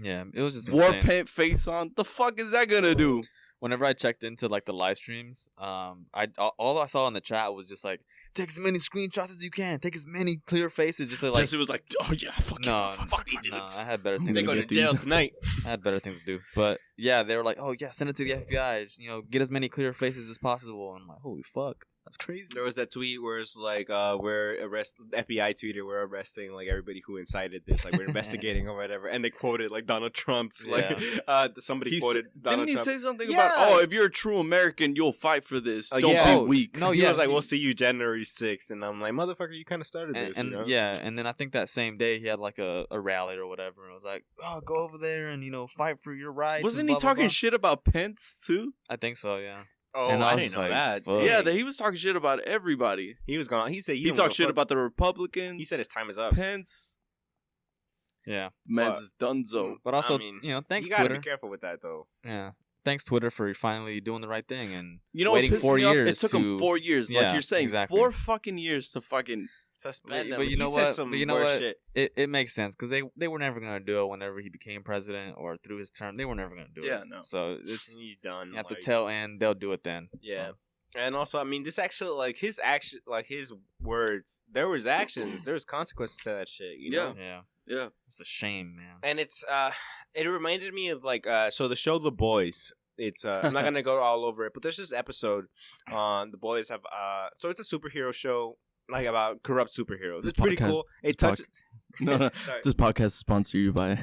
A: Yeah, it was just
B: war
A: insane.
B: paint face on. The fuck is that gonna do?
A: Whenever I checked into the live streams, all I saw in the chat was just take as many screenshots as you can. Take as many clear faces. Just to,
B: Jesse was like, "Oh yeah, fuck these dudes."
A: No, I had better things.
C: They go to jail tonight.
A: I had better things to do. But yeah, they were like, "Oh yeah, send it to the FBI. Get as many clear faces as possible." And I'm like, "Holy fuck, that's crazy."
C: There was that tweet where it's FBI tweeted we're arresting everybody who incited this. We're investigating or whatever. And they quoted Donald Trump's somebody quoted Donald Trump.
B: Didn't he say something about if you're a true American, you'll fight for this. Don't be weak.
C: No, he was like, we'll see you January 6th. And I'm like, motherfucker, you kind of started this.
A: And then I think that same day he had a rally or whatever, and it was like, oh, go over there and fight for your rights.
B: Wasn't he talking shit about Pence too?
A: I think so, yeah.
C: Oh, and I didn't know that.
A: Fuck.
B: Yeah, he was talking shit about everybody.
C: He was gone. He said
B: he talked shit about the Republicans.
C: He said his time is up.
B: Pence.
A: Yeah,
B: man's is donezo.
A: But also, thanks
C: you gotta
A: Twitter.
C: be careful with that though.
A: Yeah. Thanks Twitter for finally doing the right thing and
B: waiting
A: 4 years.
B: It took him 4 years, like you're saying,
A: exactly.
B: 4 fucking years to fucking
C: suspend him.
A: But you know what?
C: Shit.
A: It makes sense because they were never gonna do it whenever he became president or through his term. They were never gonna do it.
B: Yeah, no.
A: So
C: he's done.
A: At the tail end, they'll do it then.
C: Yeah.
A: So.
C: And also, this actually, his action, his words, there was actions, there was consequences to that shit, you know?
B: Yeah.
A: It's a shame, man.
C: And it's, it reminded me of, so the show The Boys, it's, I'm not gonna go all over it, but there's this episode on The Boys have, so it's a superhero show, about corrupt superheroes. It's pretty cool. It touches...
B: No. This podcast is sponsored you by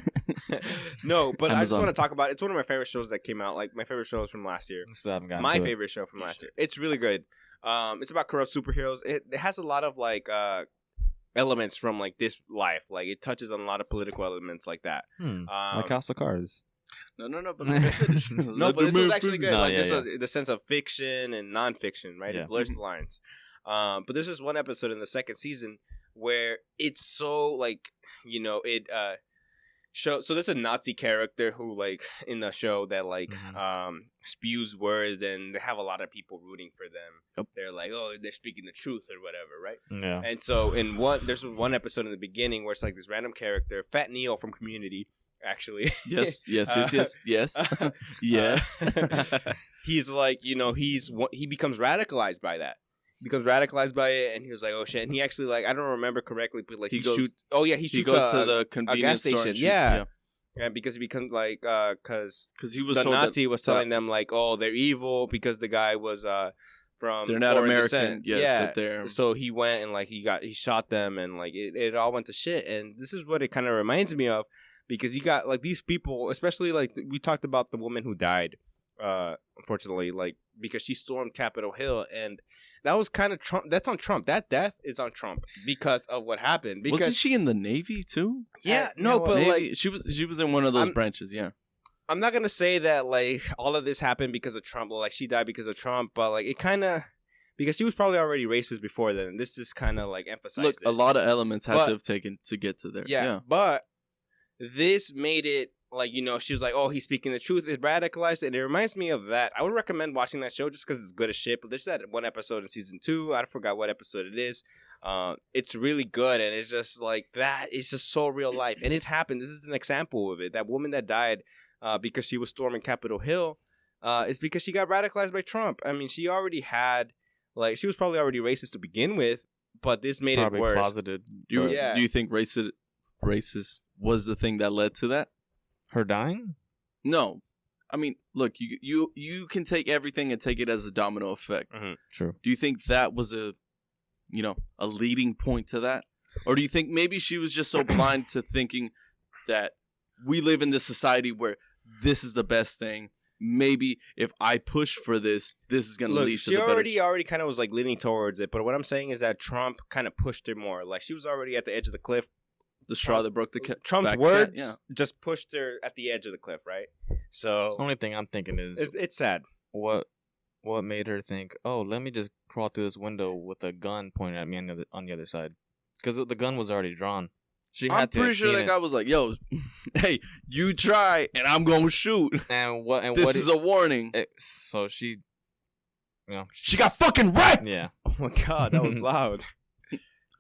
C: No, but
B: Amazon.
C: I just want to talk about it's one of my favorite shows that came out. My favorite shows from last year.
A: Still haven't gotten
C: my
A: to
C: favorite show from last year. It's really good. It's about corrupt superheroes. It has a lot of elements from this life. It touches on a lot of political elements like that.
A: Like House of Cards.
B: No, but
C: no, but this was actually good.
A: No,
C: the sense of fiction and nonfiction, right?
A: Yeah.
C: It blurs the lines. But there's this one episode in the second season where it's so it show. So there's a Nazi character who in the show that spews words, and they have a lot of people rooting for them.
B: Yep.
C: They're they're speaking the truth or whatever, right?
A: Yeah.
C: And so there's one episode in the beginning where it's this random character, Fat Neil from Community. actually.
B: Yes. Yes.
C: He's like, he becomes radicalized by that. He becomes radicalized by it, and he was like, oh shit. And he actually, like, I don't remember correctly, but like he shoots. Oh yeah, he shoots.
B: He goes to the
C: a
B: convenience
C: gas
B: store
C: station.
B: and shoot,
C: Yeah. And because he becomes like, because
B: he was
C: the
B: told
C: Nazi was telling them like, oh, they're evil because the guy was from
B: they're not
C: foreign
B: American.
C: descent.
B: Yeah, sit there.
C: So he went and like he shot them, and like it all went to shit. And this is what it kind of reminds me of, because you got like these people, especially like we talked about the woman who died, unfortunately, like because she stormed Capitol Hill, and that was kind of Trump. That's on Trump. That death is on Trump because of what happened. Because
B: Wasn't she in the Navy too?
C: Yeah, no, but
B: Navy,
C: like
B: she was in one of those branches. Yeah.
C: I'm not gonna say that like all of this happened because of Trump, like she died because of Trump, but like it kind of, because she was probably already racist before then. This just kind of like emphasized.
B: Look,
C: it.
B: a lot of elements had to have taken to get to there.
C: Yeah, but this made it like, she was like, oh, he's speaking the truth. It radicalized it, and it reminds me of that. I would recommend watching that show just because it's good as shit. But there's that one episode in season 2. I forgot what episode it is. It's really good, and it's just like that. It's just so real life, and it happened. This is an example of it. That woman that died because she was storming Capitol Hill is because she got radicalized by Trump. I mean, she already had, like, she was probably already racist to begin with, but this made it worse.
A: Closeted.
B: Do you think racist was the thing that led to that?
A: Her dying?
B: No. I mean, look, you can take everything and take it as a domino effect.
C: Mm-hmm.
A: True.
B: Do you think that was a leading point to that? Or do you think maybe she was just so blind to thinking that we live in this society where this is the best thing? Maybe if I push for this is going to lead to the better.
C: She already kind of was like leaning towards it, but what I'm saying is that Trump kind of pushed her more. Like she was already at the edge of the cliff.
B: The straw that broke the
C: Trump's words just pushed her at the edge of the cliff, right? So
A: the only thing I'm thinking is
C: it's sad.
A: What made her think, oh, let me just crawl through this window with a gun pointed at me on the other side? Because the gun was already drawn.
B: I'm pretty sure that guy was like, yo, hey, you try and I'm going to shoot. This is a warning.
A: So she,
B: she got fucking wrecked.
C: Yeah. Oh my God, that was loud.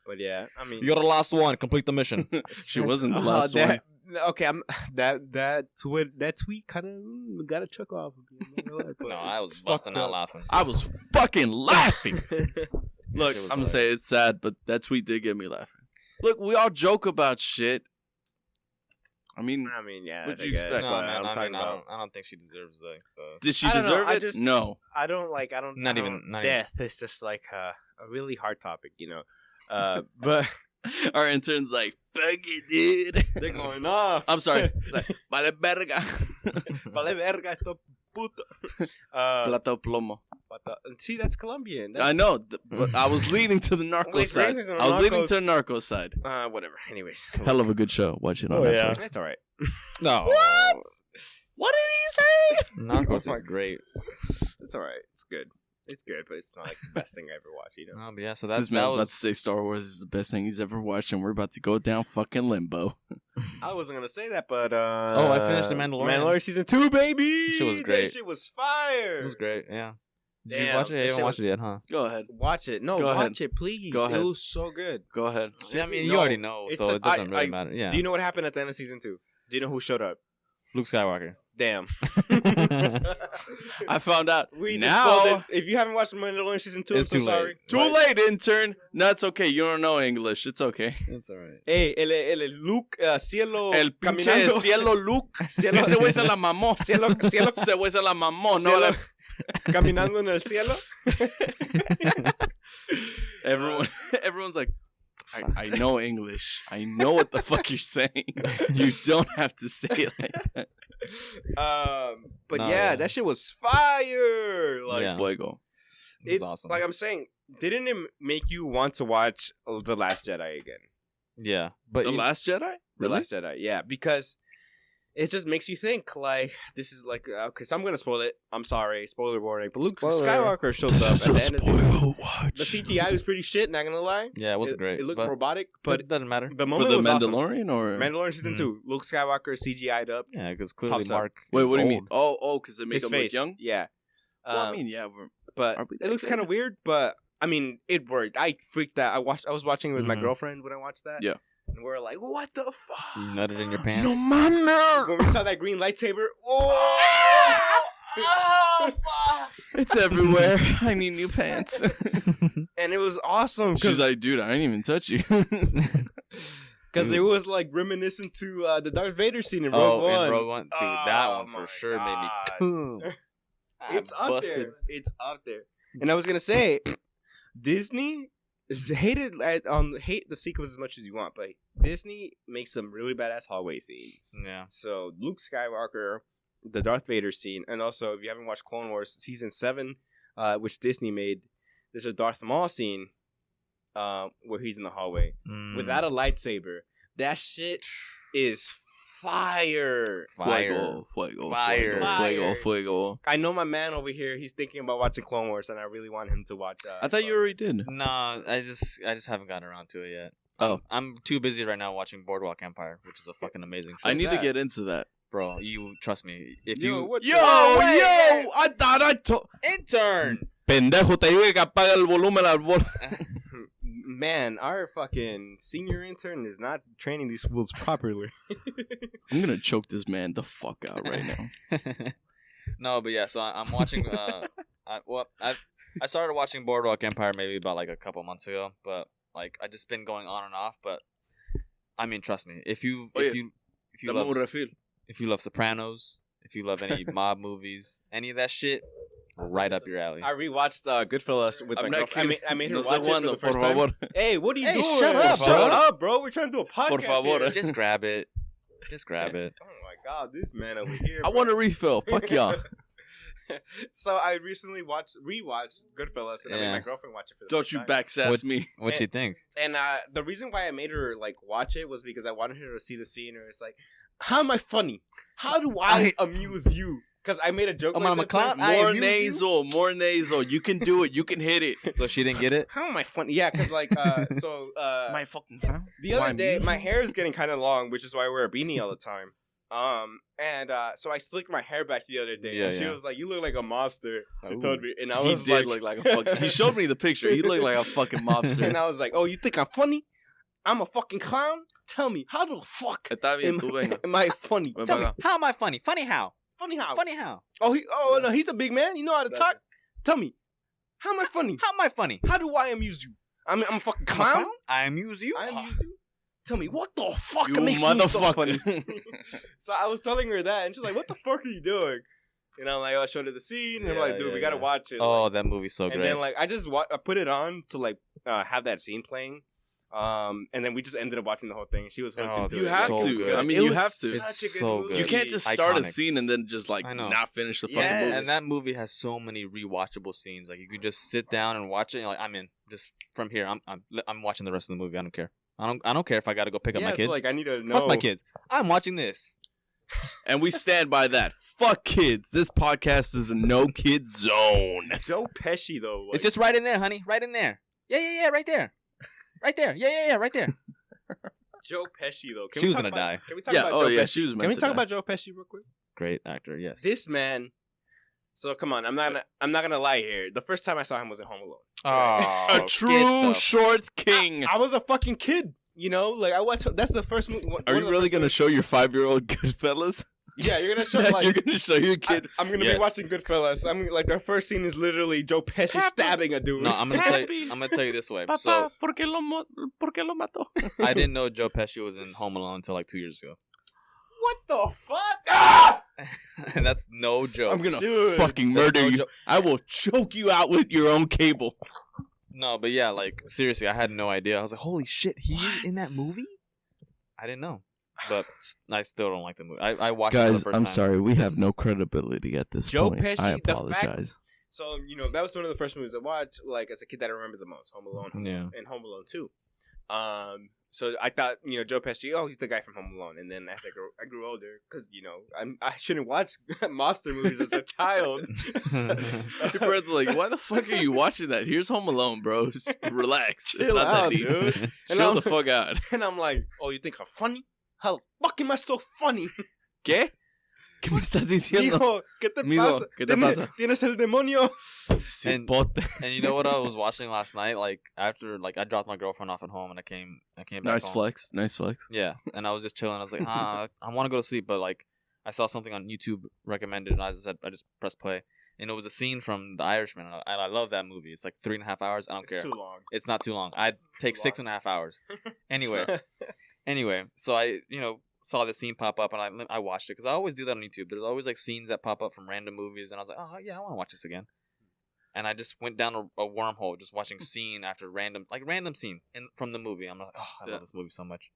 C: But yeah, I mean,
A: you're the last one. Complete the mission.
B: She wasn't the last one.
C: Okay, that tweet kind of got a chuck off.
A: No, I was busting out laughing.
B: I was fucking laughing. Look, I'm gonna say it's sad, but that tweet did get me laughing. Look, we all joke about shit. I mean,
C: yeah.
B: What do you expect?
A: No, man, I don't think she deserves the.
B: Did she deserve it? No.
C: I don't. Not even death. It's just like a really hard topic, But
B: our intern's like, fuck it, dude.
C: They're going off.
B: I'm sorry. Like, vale verga.
C: Vale verga esto puto.
B: Plata plomo.
C: See, that's Colombian.
B: I know. But I was leaning to the narco side. I was leaning to the narco side.
C: Whatever. Anyways.
B: Hell of a good show. Watch it on Netflix.
C: Yeah. That's all right.
A: No.
C: What? What did he say?
A: Narcos is great.
C: It's all right. It's good. It's good, but it's not like the best thing I ever watched,
A: But yeah, so this
B: man's about to say Star Wars is the best thing he's ever watched, and we're about to go down fucking limbo.
C: I wasn't gonna say that, but
A: I finished The Mandalorian.
C: Mandalorian season 2, baby.
A: Shit was great.
C: That shit was fire.
A: It was great. Yeah. Did
C: Damn,
A: you watch it? You haven't watched it yet, huh?
B: Go ahead.
C: Watch it. No, watch it, please.
B: Go ahead.
C: It was so good.
B: Go ahead.
A: Yeah, I mean, you already know, so it doesn't really matter. Yeah.
C: Do you know what happened at the end of season 2? Do you know who showed up?
A: Luke Skywalker.
C: Damn.
B: I found out.
C: We
B: now.
C: Just spoiled it. If you haven't watched Mandalorian season 2, I'm so sorry.
B: Too late, intern. No, it's okay. You don't know English. It's okay.
A: It's all right.
C: Hey, el Luke, cielo.
B: El pinche cielo Luke.
C: Cielo.
B: Ese güey se la mamó.
C: Cielo.
B: Ese güey se la mamó. No,
C: caminando en el cielo.
B: Everyone's like, I know English. I know what the fuck you're saying. You don't have to say it like that.
C: But that shit was fire. Like
B: fuego.
A: It was awesome.
C: Like I'm saying, didn't it make you want to watch The Last Jedi again?
A: Yeah, but
B: The Last Jedi?
C: The Last Jedi, yeah, because it just makes you think, like, this is like, okay, so I'm going to spoil it. I'm sorry, spoiler warning. But Luke Skywalker shows up at the end of the CGI was pretty shit, not going to lie.
A: Yeah, it wasn't great.
C: It looked robotic, but
A: it doesn't matter.
C: The moment
B: for the
C: was
B: Mandalorian
C: awesome. Or? Mandalorian season 2. Luke Skywalker CGI'd up.
A: Yeah, because clearly Mark
B: Wait, what do you
A: old.
B: mean? Oh, because they make him look young?
C: Yeah.
B: Well, I mean, yeah.
C: But it looks kind of weird, but, I mean, it worked. I freaked out. I was watching it with my girlfriend when I watched that.
B: Yeah.
C: And we're like, what the fuck?
A: You nutted in your pants?
B: No mames.
C: When we saw that green lightsaber, oh, fuck.
B: It's everywhere. I need new pants.
C: And it was awesome.
B: She's like, dude, I didn't even touch you.
C: Because it was like reminiscent to the Darth Vader scene in Rogue One.
A: In Rogue One. Dude, that one
C: my
A: for sure made me
C: God. It's up there. It's up there. And I was gonna say, Disney hate the sequels as much as you want, but Disney makes some really badass hallway scenes.
A: Yeah.
C: So Luke Skywalker, the Darth Vader scene, and also if you haven't watched Clone Wars season 7, which Disney made, there's a Darth Maul scene where he's in the hallway without a lightsaber. That shit is fire.
B: Fuego.
C: I know my man over here. He's thinking about watching Clone Wars, and I really want him to watch.
B: I thought you already did.
A: No, I just haven't gotten around to it yet.
B: Oh.
A: I'm too busy right now watching Boardwalk Empire, which is a fucking amazing show.
B: I need to get into that.
A: Bro, you trust me. If
C: Yo,
A: you
C: what the-
B: I thought I told.
A: intern.
B: Pendejo, te digo que apaga el volumen al
C: Man, our fucking senior intern is not training these fools properly.
B: I'm gonna choke this man the fuck out right now.
A: No, but yeah, so I'm watching. I started watching Boardwalk Empire maybe about like a couple months ago, but like I just been going on and off. But I mean, trust me, if you love Sopranos, if you love any mob movies, any of that shit, right up your alley.
C: I rewatched Goodfellas with my
B: not
C: girlfriend.
B: kidding.
C: I made her
B: No sé
C: watch it for
B: cuándo,
C: the first
B: por
C: time.
B: favor.
C: Hey, what are you
A: Hey,
C: doing?
A: shut up,
C: Shut
A: bro.
C: up, bro. We're trying to do a podcast
B: Por favor.
C: here.
A: Just grab it. Just grab it.
C: Oh my god, this man over here.
B: I want a refill. Fuck y'all.
C: So I recently rewatched Goodfellas, and I made
A: Yeah.
C: my girlfriend watch it for the
B: Don't
C: first
B: you
C: time.
B: backsass me.
A: What you think?
C: And the reason why I made her like watch it was because I wanted her to see the scene where it's like, how am I funny? How do I amuse you? Because I made a joke.
A: I'm
C: like
A: a
C: that
A: clown.
C: time.
A: I
B: More
A: amuse you?
B: nasal. More nasal. You can do it. You can hit it.
A: So she didn't get it?
C: How am I funny? Yeah, because like
B: My fucking clown.
C: the other
B: Why
C: day
B: me?
C: my hair is getting kind of long, which is why I wear a beanie all the time. So I slicked my hair back the other day,
A: Yeah,
C: and she
A: yeah.
C: was like, "You look like a mobster." She
A: Ooh.
C: told me, and I
B: He
C: was
B: did
C: like,
B: look like a fucking. He showed me the picture. He looked like a fucking mobster.
C: and I was like, "Oh, you think I'm funny? I'm a fucking clown? Tell me, how the fuck
B: Está bien,
C: am,
B: tú venga.
C: am I funny?
B: Ven
C: Tell
B: para
C: me,
B: acá.
A: How am I funny? Funny how?
C: funny how?
A: Funny how?
C: Oh no, he's a big man. You know how to talk. Tell me, how am I funny?
A: How am I funny?
C: How do I amuse you? I'm a fucking
A: I'm a
C: clown.
A: I amuse you?
C: I amuse you. Tell me, what the fuck
B: You
C: makes me so funny?
B: motherfucker.
C: So I was telling her that, and she's like, "What the fuck are you doing?" And I'm like, "Oh, I showed her the scene." And I'm
A: Yeah,
C: like, "Dude,
A: yeah,
C: we gotta
A: yeah.
C: watch it."
A: Oh,
C: like,
A: that movie's so
C: and
A: great.
C: then like I just I put it on to like have that scene playing. And then we just ended up watching the whole thing. She was hooked
A: Oh,
C: into
A: dude,
C: it.
B: You have
A: so
B: to.
A: good.
B: I mean,
C: It
B: you
C: was
B: have to.
C: such
A: It's
C: a good
A: so
C: movie.
A: good.
B: You can't just start a
A: Iconic.
B: scene and then just like
A: I know.
B: not finish the fucking
C: Yes.
B: movie.
A: And that movie has so many rewatchable scenes. Like you could just sit down and watch it. And you're like, I'm in. Just from here, I'm watching the rest of the movie. I don't care. I don't care if I got to go pick up my
C: So,
A: kids.
C: like I need to know.
A: Fuck my kids. I'm watching this.
B: And we stand by that. Fuck kids. This podcast is a no kid zone.
C: Joe Pesci though. Like,
A: It's just right in there, honey. Right in there. Yeah, right there. Right there. Yeah, right there.
C: Joe Pesci though. Can
A: She
C: we
A: was
C: talk
A: gonna
C: about-
A: die.
C: Can we talk
B: Yeah.
C: about
B: Oh
C: Joe
B: yeah.
C: Pesci?
B: She was meant
C: Can we
B: to
C: talk
B: die.
C: about Joe Pesci real quick?
A: Great actor. Yes.
C: This man. So come on, I'm not gonna lie here. The first time I saw him was at Home Alone.
A: Oh,
B: A
A: get
B: true
A: the-
B: short king.
C: I was a fucking kid, you know. Like I watched. That's the first movie.
B: Are you really gonna show your 5-year-old Goodfellas?
C: Yeah, you're gonna show like.
B: You're gonna show your kid.
C: I'm gonna
A: Yes.
C: be watching Goodfellas. I'm like the first scene is literally Joe Pesci
B: Papa.
C: stabbing a dude.
A: No, I'm gonna tell you this way. So
B: ¿por qué lo mató?
A: I didn't know Joe Pesci was in Home Alone until like 2 years ago.
C: What the fuck? Ah!
A: And that's no joke.
B: I'm gonna
C: Dude,
B: fucking
A: that's
B: murder
A: no
B: you.
A: joke.
B: I will choke you out with your own cable.
A: No, but yeah, like seriously, I had no idea. I was like, "Holy shit, he's in that
C: What?
A: movie!" I didn't know, but I still don't like the movie. I watched it for the
B: Guys,
A: first
B: I'm
A: time.
B: sorry. We have
C: This-
B: no credibility at this
C: Joe
B: point.
C: Pesci,
B: I
C: the fact-
B: apologize.
C: So you know that was one of the first movies I watched. Like as a kid, that I remember the most. Home Alone,
A: Yeah.
C: and Home Alone 2. So I thought Joe Pesci. Oh, he's the guy from Home Alone. And then as I grew older, because I shouldn't watch monster movies as a child.
B: Your brother's like, why the fuck are you watching that? Here's Home Alone, bro. Just relax. It's
C: Chill
B: not
C: out,
B: that deep.
C: dude. And
B: Chill
C: I'm-
B: the fuck out.
C: And I'm like, oh, you think I'm funny? How the fuck am I so funny?
B: ¿Qué? ¿Qué me estás diciendo?
C: Mijo, ¿qué te
B: Mijo,
C: pasa?
B: ¿qué te pasa?
C: Tienes el demonio.
A: And you know what I was watching last night? Like after I dropped my girlfriend off at home and I came back
B: Nice
A: home.
B: flex. Nice flex.
A: Yeah, and I was just chilling. I was like, I want to go to sleep, but like I saw something on YouTube recommended, and I just pressed play, and it was a scene from The Irishman. And I love that movie. It's like 3.5 hours. I don't care.
C: It's too long.
A: It's not too long. I'd take 6.5 hours. Anyway, so I saw the scene pop up and I watched it because I always do that on YouTube. There's always like scenes that pop up from random movies, and I was like, oh yeah, I want to watch this again. And I just went down a wormhole, just watching scene after random scene from the movie. I'm like, oh, I love this movie so much.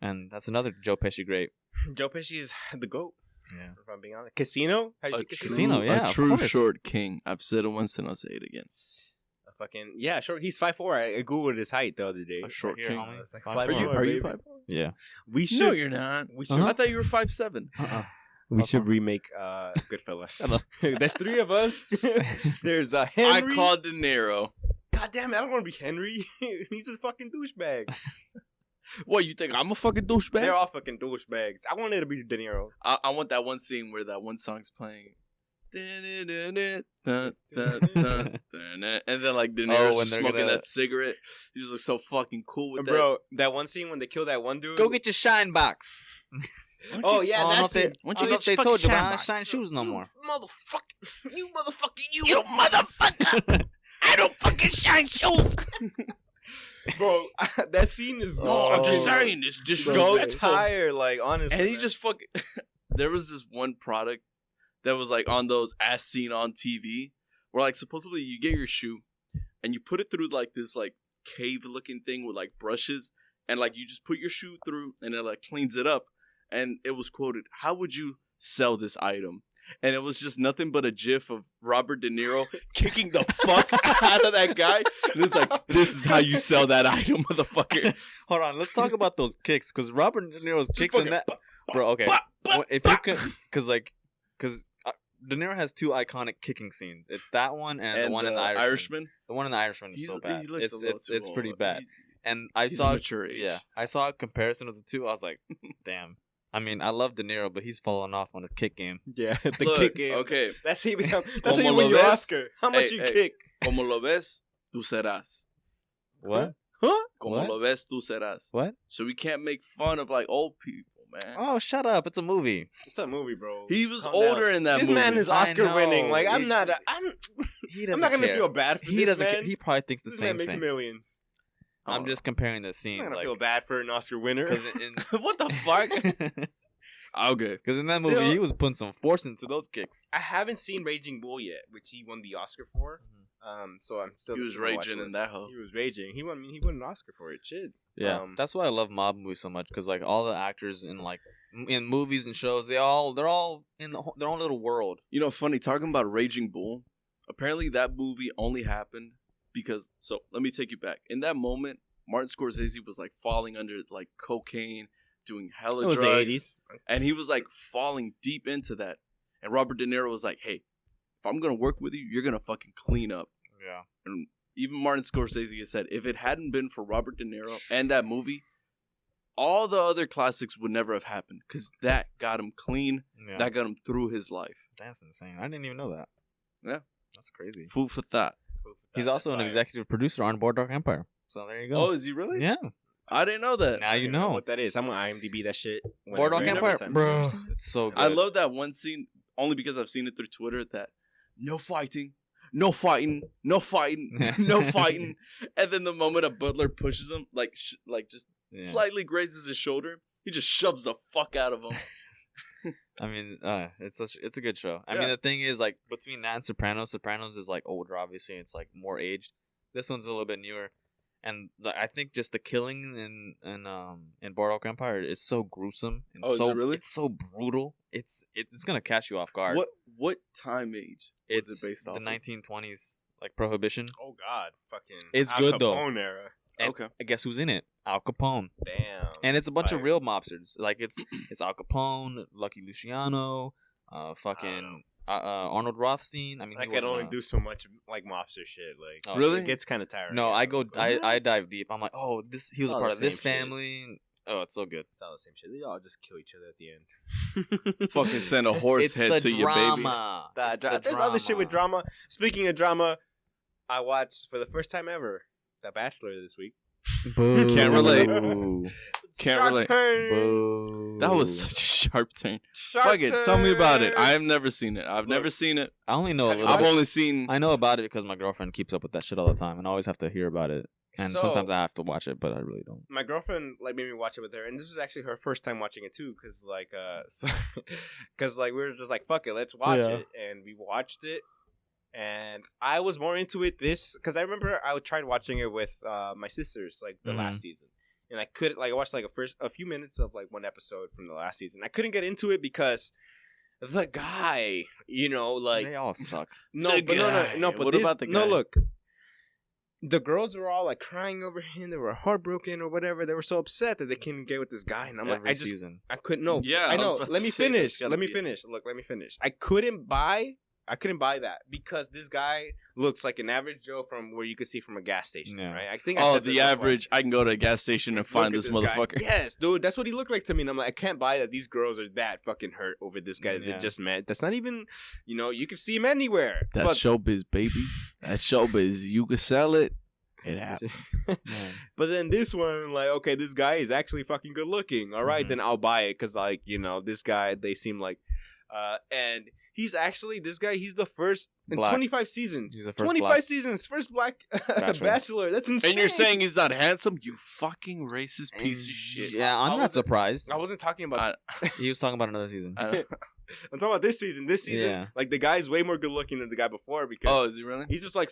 A: And that's another Joe Pesci great.
C: Joe Pesci's the GOAT.
A: Yeah.
C: If I'm being honest. Casino? How you see
A: Casino, yeah,
B: A
A: of
B: true
A: course.
B: short king. I've said it once and I'll say it again.
C: Yeah, short. He's 5'4". I googled his height the other day.
B: A short
A: Right here,
B: king.
A: homie.
C: It's like
A: 5'4".
B: Are you
C: 5'4",
B: 5'4"?
A: Yeah.
C: We should.
B: No, you're not.
C: We should.
B: I thought you were 5'7".
C: We should remake Goodfellas. There's 3 of us. There's Henry.
B: I called De Niro.
C: God damn it! I don't want to be Henry. He's a fucking douchebag.
B: What, you think I'm a fucking douchebag?
C: They're all fucking douchebags. I wanted to be De Niro.
B: I want that one scene where that one song's playing. And then like De Niro's
A: when
B: just
A: they're
B: smoking
A: gonna-
B: that cigarette. He just looks so fucking cool with that.
C: Bro, that one scene when they kill that one dude.
A: Go get your shine box.
C: Oh yeah,
A: I don't know
C: that's
A: if
C: it.
A: I don't know if they told you, but I don't shine shoes no more.
C: You motherfucker,
B: You motherfucker! I don't fucking shine shoes.
C: bro. That scene is.
B: No, I'm just
A: Oh.
B: saying it's
C: So
B: disrespectful.
C: tired, like honestly.
B: And he just fucking. There was this one product that was like on those as seen on TV, where like supposedly you get your shoe and you put it through like this like cave looking thing with like brushes, and like you just put your shoe through and it like cleans it up. And it was quoted, "How would you sell this item?" And it was just nothing but a gif of Robert De Niro kicking the fuck out of that guy. And it's like, this is how you sell that item, motherfucker.
A: Hold on, let's talk about those kicks because Robert De Niro's kicks in
C: fucking
A: that, bro. Okay, if you could, because De Niro has 2 iconic kicking scenes. It's that one and the one in the Irishman. The one in the Irishman is so bad.
B: He looks a little too
A: It's pretty
B: old.
A: bad. And I
B: He's
A: saw
B: a mature age.
A: Yeah, I saw a comparison of the 2. I was like, damn. I mean, I love De Niro, but he's falling off on his kick game.
C: yeah, the
B: Look,
C: kick game.
B: okay.
C: That's how you become. That's
B: Como
C: how you
B: lo
C: win your
B: ves?
C: Oscar. How much
B: Hey,
C: you
B: hey.
C: kick?
B: Como lo ves, tú serás.
A: What?
C: Huh?
B: Como
A: What?
B: lo ves, tú serás.
A: What?
B: So we can't make fun of like old people, man.
A: Oh, shut up! It's a movie.
C: It's a movie, bro.
B: He was
C: Calm
B: older
C: down.
B: in that
C: This
B: movie.
C: man is
A: I
C: Oscar winning.
A: know.
C: Like I'm
A: He-
C: not.
A: He
C: I'm
A: doesn't
C: not gonna
A: care.
C: feel bad for
A: He
C: this
A: doesn't
C: man.
A: care. He probably thinks the
C: This man
A: same
C: makes
A: thing.
C: millions.
A: I'm just comparing the scene.
C: I'm not gonna
A: like,
C: feel bad for an Oscar winner.
A: Because
B: What the fuck? Okay.
A: in that
C: Still-
A: movie, he was putting some force into those kicks.
C: I haven't seen Raging Bull yet, which he won the Oscar for. So I'm still.
B: He was
C: on my watch
B: raging in
C: list.
B: that hoe.
C: He was raging. He won an Oscar for it. Shit.
A: Yeah, that's why I love mob movies so much because like all the actors in like in movies and shows, they're all in their own little world.
B: You know, funny, talking about Raging Bull, apparently that movie only happened because, so let me take you back. In that moment, Martin Scorsese was like falling under like cocaine, doing hella
C: It was the
B: drugs.
C: 80s.
B: And he was like falling deep into that. And Robert De Niro was like, hey, if I'm going to work with you, you're going to fucking clean up.
A: Yeah.
B: And even Martin Scorsese has said, if it hadn't been for Robert De Niro and that movie, all the other classics would never have happened because that got him clean.
A: Yeah.
B: That got him through his life.
A: That's insane. I didn't even know that.
B: Yeah.
A: That's crazy.
B: Food for thought.
A: He's also an executive producer on Boardwalk Empire. So there you go.
B: Oh, is he really?
A: Yeah.
B: I didn't know that.
A: Now you
C: I don't
A: know.
C: what that is. I'm gonna IMDb that shit.
A: Boardwalk
C: whenever
A: Empire,
C: time.
A: bro. It's so good.
B: I love that one scene only because I've seen it through Twitter that no fighting, no fighting, no fighting, no fighting. And then the moment a butler pushes him, like just
A: Yeah.
B: slightly grazes his shoulder, he just shoves the fuck out of him.
A: I mean, it's a good show. I
B: Yeah.
A: mean, the thing is, like, between that and Sopranos is like older, obviously. It's like more aged. This one's a little bit newer, and I think just the killing in Boardwalk Empire is so gruesome and
B: Oh, is
A: so
B: it really?
A: it's so brutal. It's gonna catch you off guard.
B: What time age was
A: It's
B: it based off
A: the
B: of?
A: 1920s, like Prohibition.
C: Oh God, fucking.
A: It's
C: Al
A: good, though.
C: Capone era.
A: And
B: Okay.
A: guess who's in it? Al Capone.
C: Damn.
A: And it's a bunch of
C: Fire.
A: real mobsters. Like it's Al Capone, Lucky Luciano, fucking Arnold Rothstein. I mean,
C: I
A: he
C: can only
A: wasn't
C: do so much like mobster shit. Like,
A: Oh,
B: Really?
C: It gets kind of tiring.
A: No,
C: yeah.
A: I
C: What?
A: I dive deep. I'm like, oh, he was a
C: All
A: part
C: the
A: of this
C: same shit.
A: family. Oh, it's so good.
C: It's all the same shit. They all just kill each other at the end.
B: Fucking send a horse
A: It's
B: head
A: the
B: to your baby.
A: drama.
C: There's other shit with drama. Speaking of drama, I watched for the first time ever The Bachelor this week.
A: Boo.
B: Can't relate.
A: Boo.
B: Can't
C: Shark
B: relate.
C: turn.
A: Boo.
B: That was such a sharp turn.
C: Shark
B: Fuck it. Tell me about it.
C: turn.
B: I have never seen it. I've never seen it.
A: I only know a little
B: I've
A: bit.
B: only seen.
A: I know about it because my girlfriend keeps up with that shit all the time, and I always have to hear about it. And
C: So-
A: sometimes I have to watch it, but I really don't.
C: My girlfriend made me watch it with her, and this was actually her first time watching it too, because we were just like, fuck it, let's watch
A: Yeah.
C: it, and we watched it, and I was more into it because I remember I tried watching it with my sisters like the last season, and I couldn't I watched like a few minutes of like one episode from the last season. I couldn't get into it because the guy,
A: They all suck.
C: no,
B: The
C: but
B: guy.
C: no, but
B: What
C: this,
B: about the
C: no,
B: guy?
C: look. The girls were all like crying over him. They were heartbroken or whatever. They were so upset that they couldn't get with this guy. And I'm like,
A: Every season.
C: I couldn't. No,
B: Yeah,
C: I
B: I was
C: know.
B: about
C: Let
B: to
C: me
B: say,
C: finish.
B: there's gotta
C: Let me
B: be-
C: finish. Look, let me finish. I couldn't buy that because this guy looks like an average Joe from where you could see from a gas station,
A: Yeah.
C: right? I think. I
B: Oh,
C: said this
B: the
C: before.
B: average. I can go to a gas station and find
C: Look at
B: this motherfucker.
C: guy. Yes, dude, that's what he looked like to me. And I'm like, I can't buy that. These girls are that fucking hurt over this guy that
A: Yeah.
C: they just met. That's not even, you can see him anywhere.
B: That's
C: But-
B: showbiz, baby. That's showbiz. You can sell it. It happens.
A: Man.
C: But then this one, like, okay, this guy is actually fucking good looking. All right,
A: Mhm.
C: then I'll buy it because, like, this guy, they seem like, and he's actually this guy. He's the first in
A: Black.
C: 25 seasons.
A: He's the first
C: 25
A: black-
C: seasons, first black
A: Bachelor.
C: bachelor. That's insane.
B: And you're saying he's not handsome? You fucking racist piece of shit.
A: Yeah,
C: I
A: I'm not
C: wasn't-
A: surprised.
C: I wasn't talking about.
A: He was talking about another season.
B: I-
C: I'm talking about this season. This season,
A: Yeah.
C: like the guy's way more good looking than the guy before because
B: oh, is he really?
C: he's just like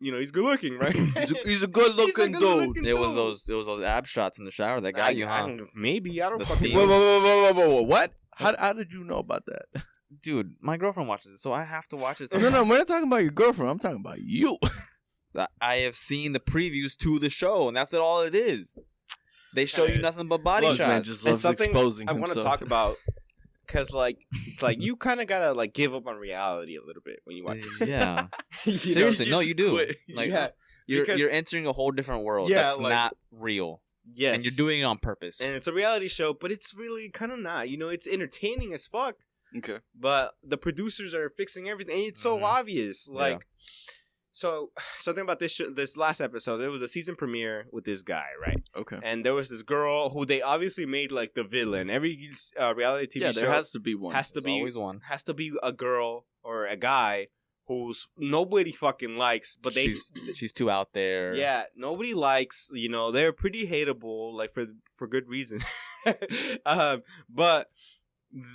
C: he's good looking, right?
B: He's a good looking dude.
C: good-looking
A: It was
C: dude.
A: those ab shots in the shower that got you, huh?
C: Maybe I don't
A: The
C: fucking
A: steam.
C: know.
B: Whoa. What? How did you know about that?
A: Dude, my girlfriend watches it, so I have to watch it.
B: No, we're not talking about your girlfriend. I'm talking about you.
A: I have seen the previews to the show, and that's all it is. They show you
C: Guys,
A: nothing but body
B: This man
A: shots.
B: just
C: And
B: loves
C: something
B: exposing
C: I want to
B: himself.
C: talk about because it's like you kind of gotta like give up on reality a little bit when you watch it.
A: Yeah.
C: You know?
A: Seriously, no,
B: just
A: you do.
B: quit.
A: Like,
C: Yeah,
A: you're
C: because-
A: you're entering a whole different world
C: Yeah,
A: that's
C: like-
A: not real,
C: Yes,
A: and you're doing it on purpose.
C: and it's a reality show, but it's really kind of not. It's entertaining as fuck,
B: Okay.
C: but the producers are fixing everything, and it's so
A: Mhm.
C: obvious.
A: Yeah.
C: Like, so something about this last episode. There was a season premiere with this guy, right?
B: Okay.
C: And there was this girl who they obviously made like the villain. Every reality TV
B: Yeah,
C: show
B: there has to be one.
C: has to
A: There's
C: be
A: always one.
C: has to be a girl or a guy who's nobody fucking likes, but
A: She's too out there.
C: yeah, nobody likes. They're pretty hateable, like for good reason. But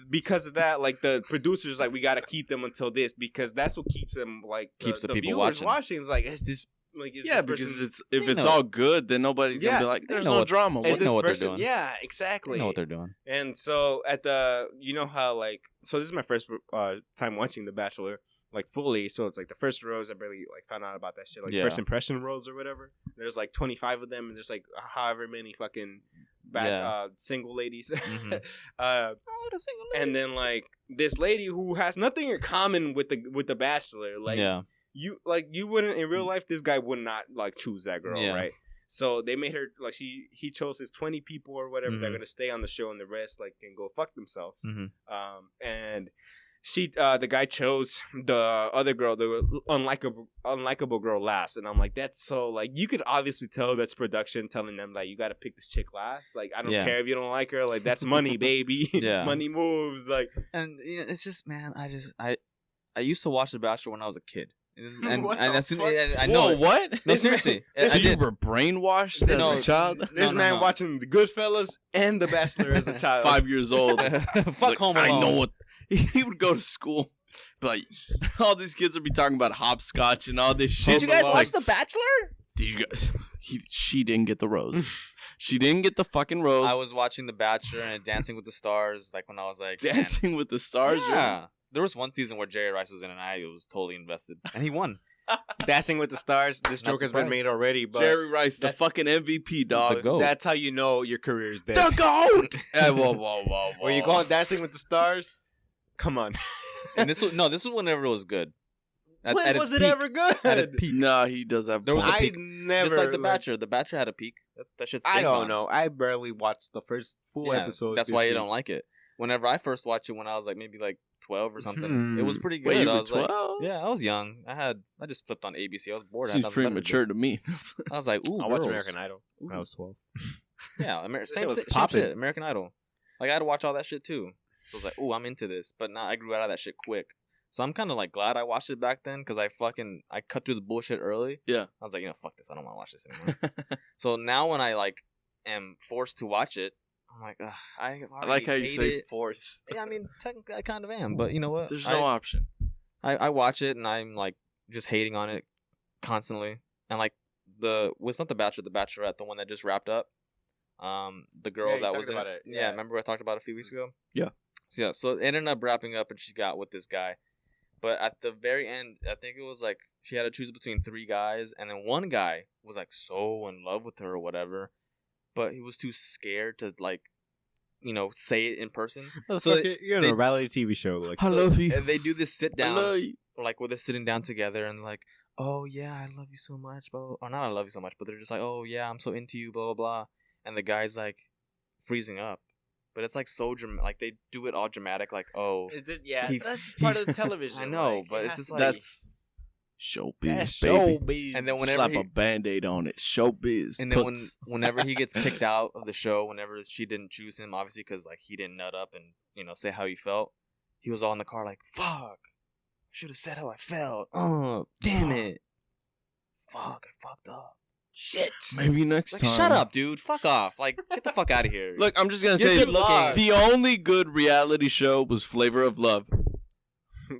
C: because of that, like the producers, like we got to keep them until this because that's what keeps them like
A: Keeps the people
C: viewers
A: watching.
C: It's like is this like is
B: Yeah,
C: this
B: because
C: person,
B: if
A: They
B: it's
A: know.
B: all good, then nobody's
C: Yeah,
B: gonna be like,
A: they
B: "There's
A: know
B: no
A: what-
B: drama."
A: they
C: is
B: What?
C: this
A: know what they're
C: person-
A: doing.
C: Yeah,
A: They
C: exactly.
A: know what they're doing.
C: And so how like so this is my first time watching The Bachelor like fully. So it's like the first rose I barely like found out about that shit, like
A: Yeah.
C: first impression rose or whatever. There's like 25 of them, and there's like however many fucking single ladies.
A: Mhm.
C: And then like this lady who has nothing in common with the Bachelor, like
A: Yeah.
C: you wouldn't in real life. This guy would not like choose that girl,
A: Yeah.
C: right? So they made her like he chose his 20 people or whatever. They're
A: Mhm.
C: gonna stay on the show, and the rest like can go fuck themselves.
A: Mhm.
C: And the guy chose the other girl, the unlikable girl last, and I'm like, that's so like you could obviously tell that's production telling them like you got to pick this chick last. Like I don't
A: Yeah.
C: care if you don't like her, like that's money, baby.
A: Yeah.
C: Money moves. Like
A: And it's just, man, I used to watch The Bachelor when I was a kid, and
C: What
A: and
C: the
A: as soon
C: fuck?
A: I
B: Whoa,
A: know.
B: what?
A: No, seriously,
B: So
A: I
B: you
A: did.
B: were brainwashed as
A: No,
B: a child?
C: this
A: no,
C: man
A: no.
C: watching The Goodfellas and The Bachelor as a child.
B: 5 years old.
A: Fuck
B: Like,
A: Home Alone.
B: I know what. He would go to school, but like, all these kids would be talking about hopscotch and all this shit.
A: Did you guys
B: It's
A: watch
B: like,
A: The Bachelor?
B: Did you guys? She didn't get the rose. She didn't get the fucking rose.
A: I was watching The Bachelor and Dancing with the Stars, like when I was like 10.
B: Dancing with the Stars.
A: Yeah. There was one season where Jerry Rice was in, and I was totally invested, and he won.
C: Dancing with the Stars. This
A: Not
C: joke has been
A: surprised.
C: made already, but
B: Jerry Rice, the
C: that's-
B: fucking MVP, dog.
A: The GOAT.
C: that's how you know your career is dead.
B: The GOAT! Hey, whoa.
C: When you call it Dancing with the Stars, come on.
A: And this was whenever it was good. At
C: When
A: its
C: was it
A: peak.
C: ever good?
A: At its peak.
B: Nah, he does have.
A: There was a
C: I
A: peak.
C: never.
A: Just like The Bachelor. The Bachelor had a peak. That shit's
C: I
A: been
C: don't
A: gone.
C: know. I barely watched the first full
A: Yeah,
C: episode.
A: That's
C: this
A: why you
C: week.
A: don't like it. Whenever I first watched it, when I was like maybe like 12 or something, it was pretty good.
B: Wait, you
A: I
B: were
A: was like,
B: 12?
A: yeah, I was young. I just flipped on ABC. I was bored. I had
B: Seems
A: nothing better to
B: premature
A: do.
B: to me.
A: I was like, ooh,
C: I watched
A: girls.
C: American Idol when I was 12.
A: Yeah, same
C: was
A: same
C: popping.
A: shit. American Idol. Like I had to watch all that shit too. So I was like, ooh, I'm into this. But now I grew out of that shit quick. So I'm kind of like glad I watched it back then because I cut through the bullshit early.
B: Yeah.
A: I was like, fuck this. I don't want to watch this anymore. So now when I like am forced to watch it, I'm like, ugh, I
B: like how you say
A: it.
B: forced.
A: Yeah, I mean, technically I kind of am, but you know what?
B: There's no option.
A: I watch it and I'm like just hating on it constantly. And like it's not The Bachelor, The Bachelorette, the one that just wrapped up. The girl
C: you
A: that
C: talked
A: was in
C: about
A: it.
C: it.
A: Yeah, remember I talked about it a few weeks ago?
B: Yeah.
A: So it ended up wrapping up and she got with this guy. But at the very end, I think it was like she had to choose between 3 guys, and then one guy was like so in love with her or whatever, but he was too scared to like, say it in person.
C: So you're in a reality TV show. Like,
B: I love you.
A: And they do this sit
B: I
A: down,
B: love you.
A: like where they're sitting down together and like, oh yeah, I love you so much, blah, blah, or not I love you so much, but they're just like, oh yeah, I'm so into you, blah blah blah, and the guy's like freezing up. But it's like so dramatic. Like they do it all dramatic. Like, oh,
C: that's part of the television.
A: I know,
C: like,
A: but
C: it
A: it's
C: has
A: just
C: to
A: like
B: That's showbiz,
C: that's
B: baby.
C: showbiz.
A: And then whenever
B: Slap
A: he-
B: a Band-Aid on it. Showbiz.
A: And then
B: Puts.
A: whenever he gets kicked out of the show, whenever she didn't choose him, obviously because like he didn't nut up and say how he felt, he was all in the car like, "Fuck, should have said how I felt. Oh, damn it, fuck, I fucked up. Shit.
B: Maybe next
A: Like,
B: time.
A: shut up, dude. Fuck off. Like, get the fuck out of here.
B: Look, I'm just gonna
A: You're
B: say,
A: good looking.
B: the only good reality show was Flavor of Love.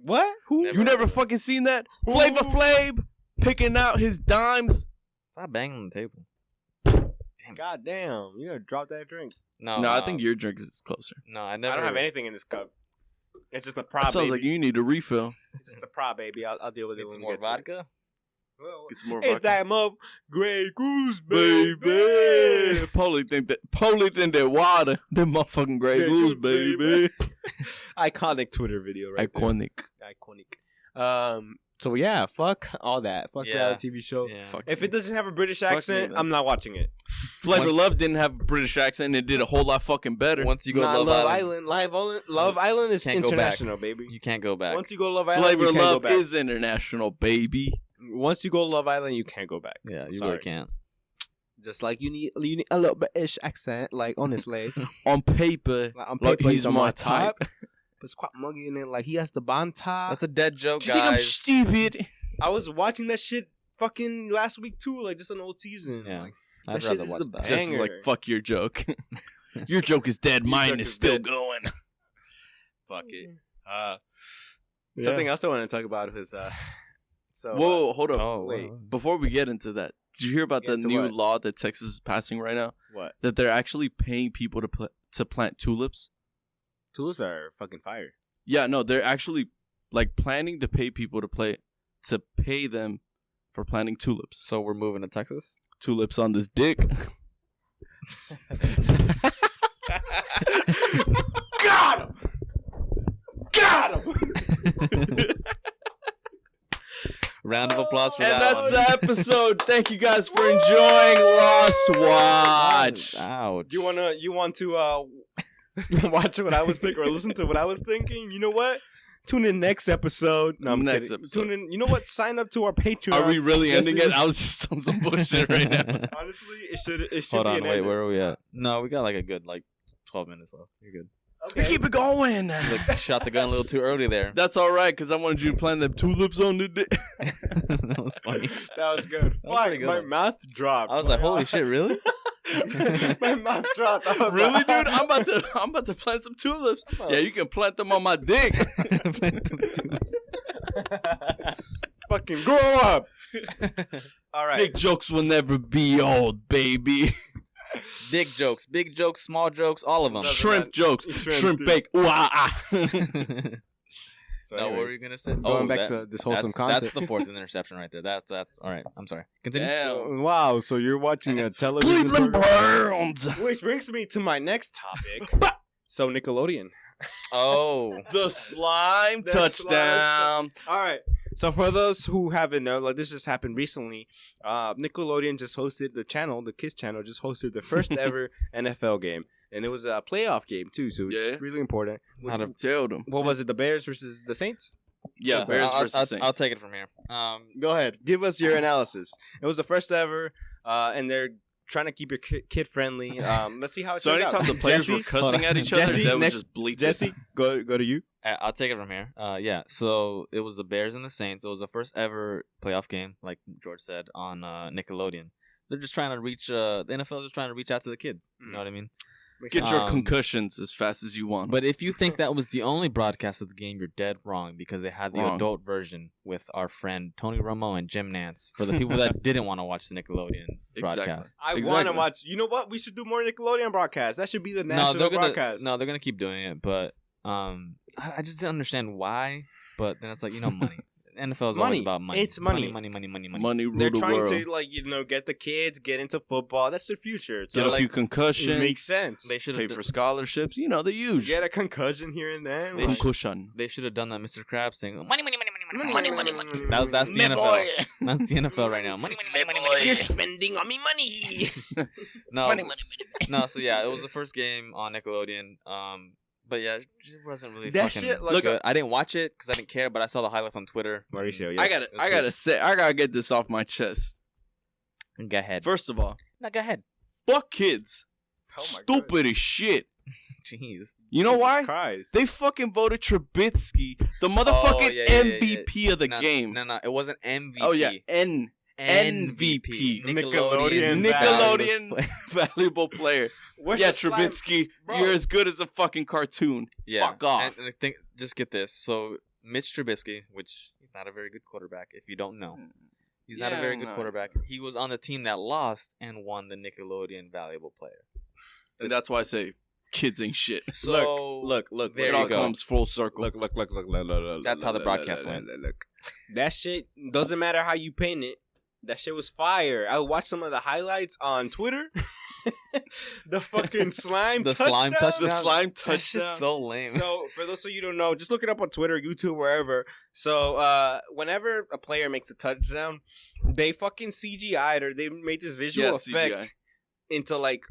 C: What? Who?
A: Never
B: You never
A: heard of it.
B: fucking seen that?
C: Who?
B: Flavor Flav picking out his dimes.
A: Stop banging on the table.
C: God damn! You gotta drop that drink.
A: No,
B: No, I think your drink is closer.
A: No, I
C: I
A: never.
C: don't have anything in this cup. It's just a prop,
B: That sounds
C: baby.
B: like you need a refill.
C: It's just a prop, baby. I'll deal with it
A: It's
C: when
A: more
C: we get
A: vodka.
C: To it. Well,
B: Get some more
C: it's
B: vodka.
C: that mug Grey Goose, baby.
B: Baby. Polly think that water, that motherfucking Grey
C: Grey
B: Goose,
C: Goose,
B: baby.
C: Iconic Twitter video, right?
B: Iconic.
C: There. Iconic. So yeah, fuck all that. Fuck
A: Yeah.
C: reality TV show.
A: Yeah.
B: Fuck
C: If
B: you.
C: it doesn't have a British
B: Fuck
C: accent,
B: me,
C: I'm not watching it.
B: Flavor of Love didn't have a British accent and it did a whole lot fucking better.
A: Once you go
C: Nah,
A: to Love Island,
C: Love Island is
A: Can't go back.
C: international, baby.
A: you can't go back.
C: Once you go to Love Island,
B: Flavor
C: you
B: of
C: can't go
B: Love
C: back.
B: is international, baby.
C: Once you go to Love Island, you can't go back.
A: Yeah, you
C: Sorry.
A: really can't.
C: Just like you need a little British accent, like honestly.
B: On paper,
C: Like, on
B: like
C: paper,
B: he's
C: on
B: my
C: my
B: type.
C: top. But it's quite muggy in it. Like he has the bond top.
A: That's a dead joke,
B: Do you think I'm
A: guys.
B: stupid?
C: I was watching that shit fucking last week too, like just an old season.
A: Yeah.
C: Like,
A: I'd
C: that shit
A: rather
C: is
A: watch
C: the
A: that.
C: best.
B: Just
C: Banger.
B: like, fuck your joke. Your joke is dead.
C: Your
B: Mine
C: joke
B: is
C: is
B: still
C: dead.
B: going.
C: fuck it. Something else I want to talk about is so
B: Whoa, hold up.
A: Oh,
C: wait.
A: wait.
B: Before we get into that, did you hear about
C: Get
B: the
C: into
B: new
C: what?
B: law that Texas is passing right now?
C: what?
B: That they're actually paying people to plant tulips?
C: Tulips are fucking fire.
B: Yeah, no, they're actually like planning to pay people to pay them for planting tulips.
A: So we're moving to Texas.
B: Tulips on this dick.
C: Got him! Got him!
A: Round of applause for
B: And
A: that.
B: that's
A: one.
B: the episode. Thank you guys for enjoying Lost Watch.
A: Ouch.
C: You want to watch what I was thinking or listen to what I was thinking? You know what? Tune in next episode. No, I'm
B: Next
C: kidding.
B: episode.
C: Tune in. You know what? Sign up to our Patreon.
B: Are we really
C: Yes,
B: ending it? I was just on some bullshit right now.
C: Honestly, it should
A: Hold
C: be
A: on,
C: an
A: wait,
C: ender.
A: where are we at? No, we got like a good 12 minutes left. You're good.
B: We keep it going.
A: Like, shot the gun a little too early there.
B: That's all right, because I wanted you to plant them tulips on the dick.
A: That was funny.
C: That was good.
A: That was
C: Fuck,
A: pretty good.
C: my mouth dropped.
A: I was like, holy shit, really?
C: My mouth dropped. I was
B: Really,
C: like,
B: dude? I'm about to plant some tulips. Yeah, you can plant them on my dick.
C: Fucking grow up. All right.
B: Dick jokes will never be old, baby.
A: Dick jokes, big jokes, small jokes, all of them.
C: Doesn't
B: Shrimp
C: matter.
B: jokes.
C: Shrimp,
B: Shrimp
C: dude.
B: bake. Ooh, ah, ah.
C: So
A: No, what were
C: anyways,
A: you gonna say?
C: Going back to this wholesome
A: that's
C: concept.
A: the fourth interception right there. That's all right. I'm sorry. Continue.
B: Damn.
C: Wow, so you're watching a television
B: Cleveland
C: program?
B: Browns.
C: Which brings me to my next topic. So Nickelodeon.
A: Oh,
B: The slime
C: The
B: touchdown.
C: All right. So for those who haven't known, like this just happened recently, Nickelodeon just hosted the Kids channel just hosted the first ever NFL game, and it was a playoff game too. So it's really important.
B: Tell them.
C: What was it? The Bears versus the Saints?
B: Yeah, Bears versus Saints.
A: I'll take it from here.
D: Go ahead. Give us your analysis.
C: It was the first ever, and they're trying to keep your kid friendly. Let's see how it
B: So
C: turned out.
B: anytime the players were cussing at each other,
C: Jesse,
B: they would
C: next-
B: just bleep
C: Jesse, go to you.
A: I'll take it from here. Yeah. So it was the Bears and the Saints. It was the first ever playoff game, like George said, on Nickelodeon. They're just trying to reach. The NFL is just trying to reach out to the kids. You know what I mean?
B: Get your concussions as fast as you want.
A: But if you think that was the only broadcast of the game, you're dead wrong because they had the adult version with our friend Tony Romo and Jim Nance for the people that didn't want to watch the Nickelodeon broadcast.
C: I want to watch. You know what? We should do more Nickelodeon broadcasts. That should be the national broadcast.
A: No, they're gonna keep doing it, but I just didn't understand why. But then it's like, money. NFL is always about money.
C: It's money.
A: Money
B: rule
C: They're
B: the
C: trying
B: world.
C: to get the kids get into football. That's their future. So
B: Get a few concussions.
C: It makes sense.
A: They should
B: pay for scholarships. The usual.
C: Get a concussion here and then.
B: Concussion.
A: They should have done that Mr. Krabs thing. Money.
C: Money.
A: That's the NFL. That's the NFL right now. Money.
C: You're spending on me money.
A: No. No. So yeah, it was the first game on Nickelodeon. But yeah, it wasn't really
C: That
A: fucking
C: shit looks
A: good. I didn't watch it because I didn't care, but I saw the highlights on Twitter.
C: Mauricio, yes.
B: I gotta get this off my chest.
A: Go ahead.
B: First of all,
A: No, go ahead.
B: fuck kids.
C: Oh my
B: Stupid as shit.
A: Jeez.
B: You know why?
C: Christ.
B: They fucking voted Trubisky the motherfucking MVP of the game.
A: No, it wasn't MVP.
B: Oh yeah,
A: MVP.
B: Nickelodeon valuable player.
C: Where's
B: Yeah,
C: the slime?
B: Trubisky,
C: Bro.
B: you're as good as a fucking cartoon.
A: Yeah.
B: Fuck off.
A: And I think, just get this. So, Mitch Trubisky, which he's not a very good quarterback, if you don't know. He's not a very good quarterback. He was on the team that lost and won the Nickelodeon valuable player.
B: And that's why I say kids ain't shit.
A: So,
C: Look.
A: There
B: It all
A: you go.
B: comes full circle.
C: Look.
A: That's how the broadcast went.
C: Look. That shit doesn't matter how you paint it. That shit was fire. I watched some of the highlights on Twitter. The fucking slime
A: The
C: touchdown.
A: slime touchdown.
B: The slime
A: That shit's
B: touchdown.
A: so lame.
C: So, for those of you who don't know, just look it up on Twitter, YouTube, wherever. So, whenever a player makes a touchdown, they fucking CGI'd or they made this visual effect
B: CGI.
C: into like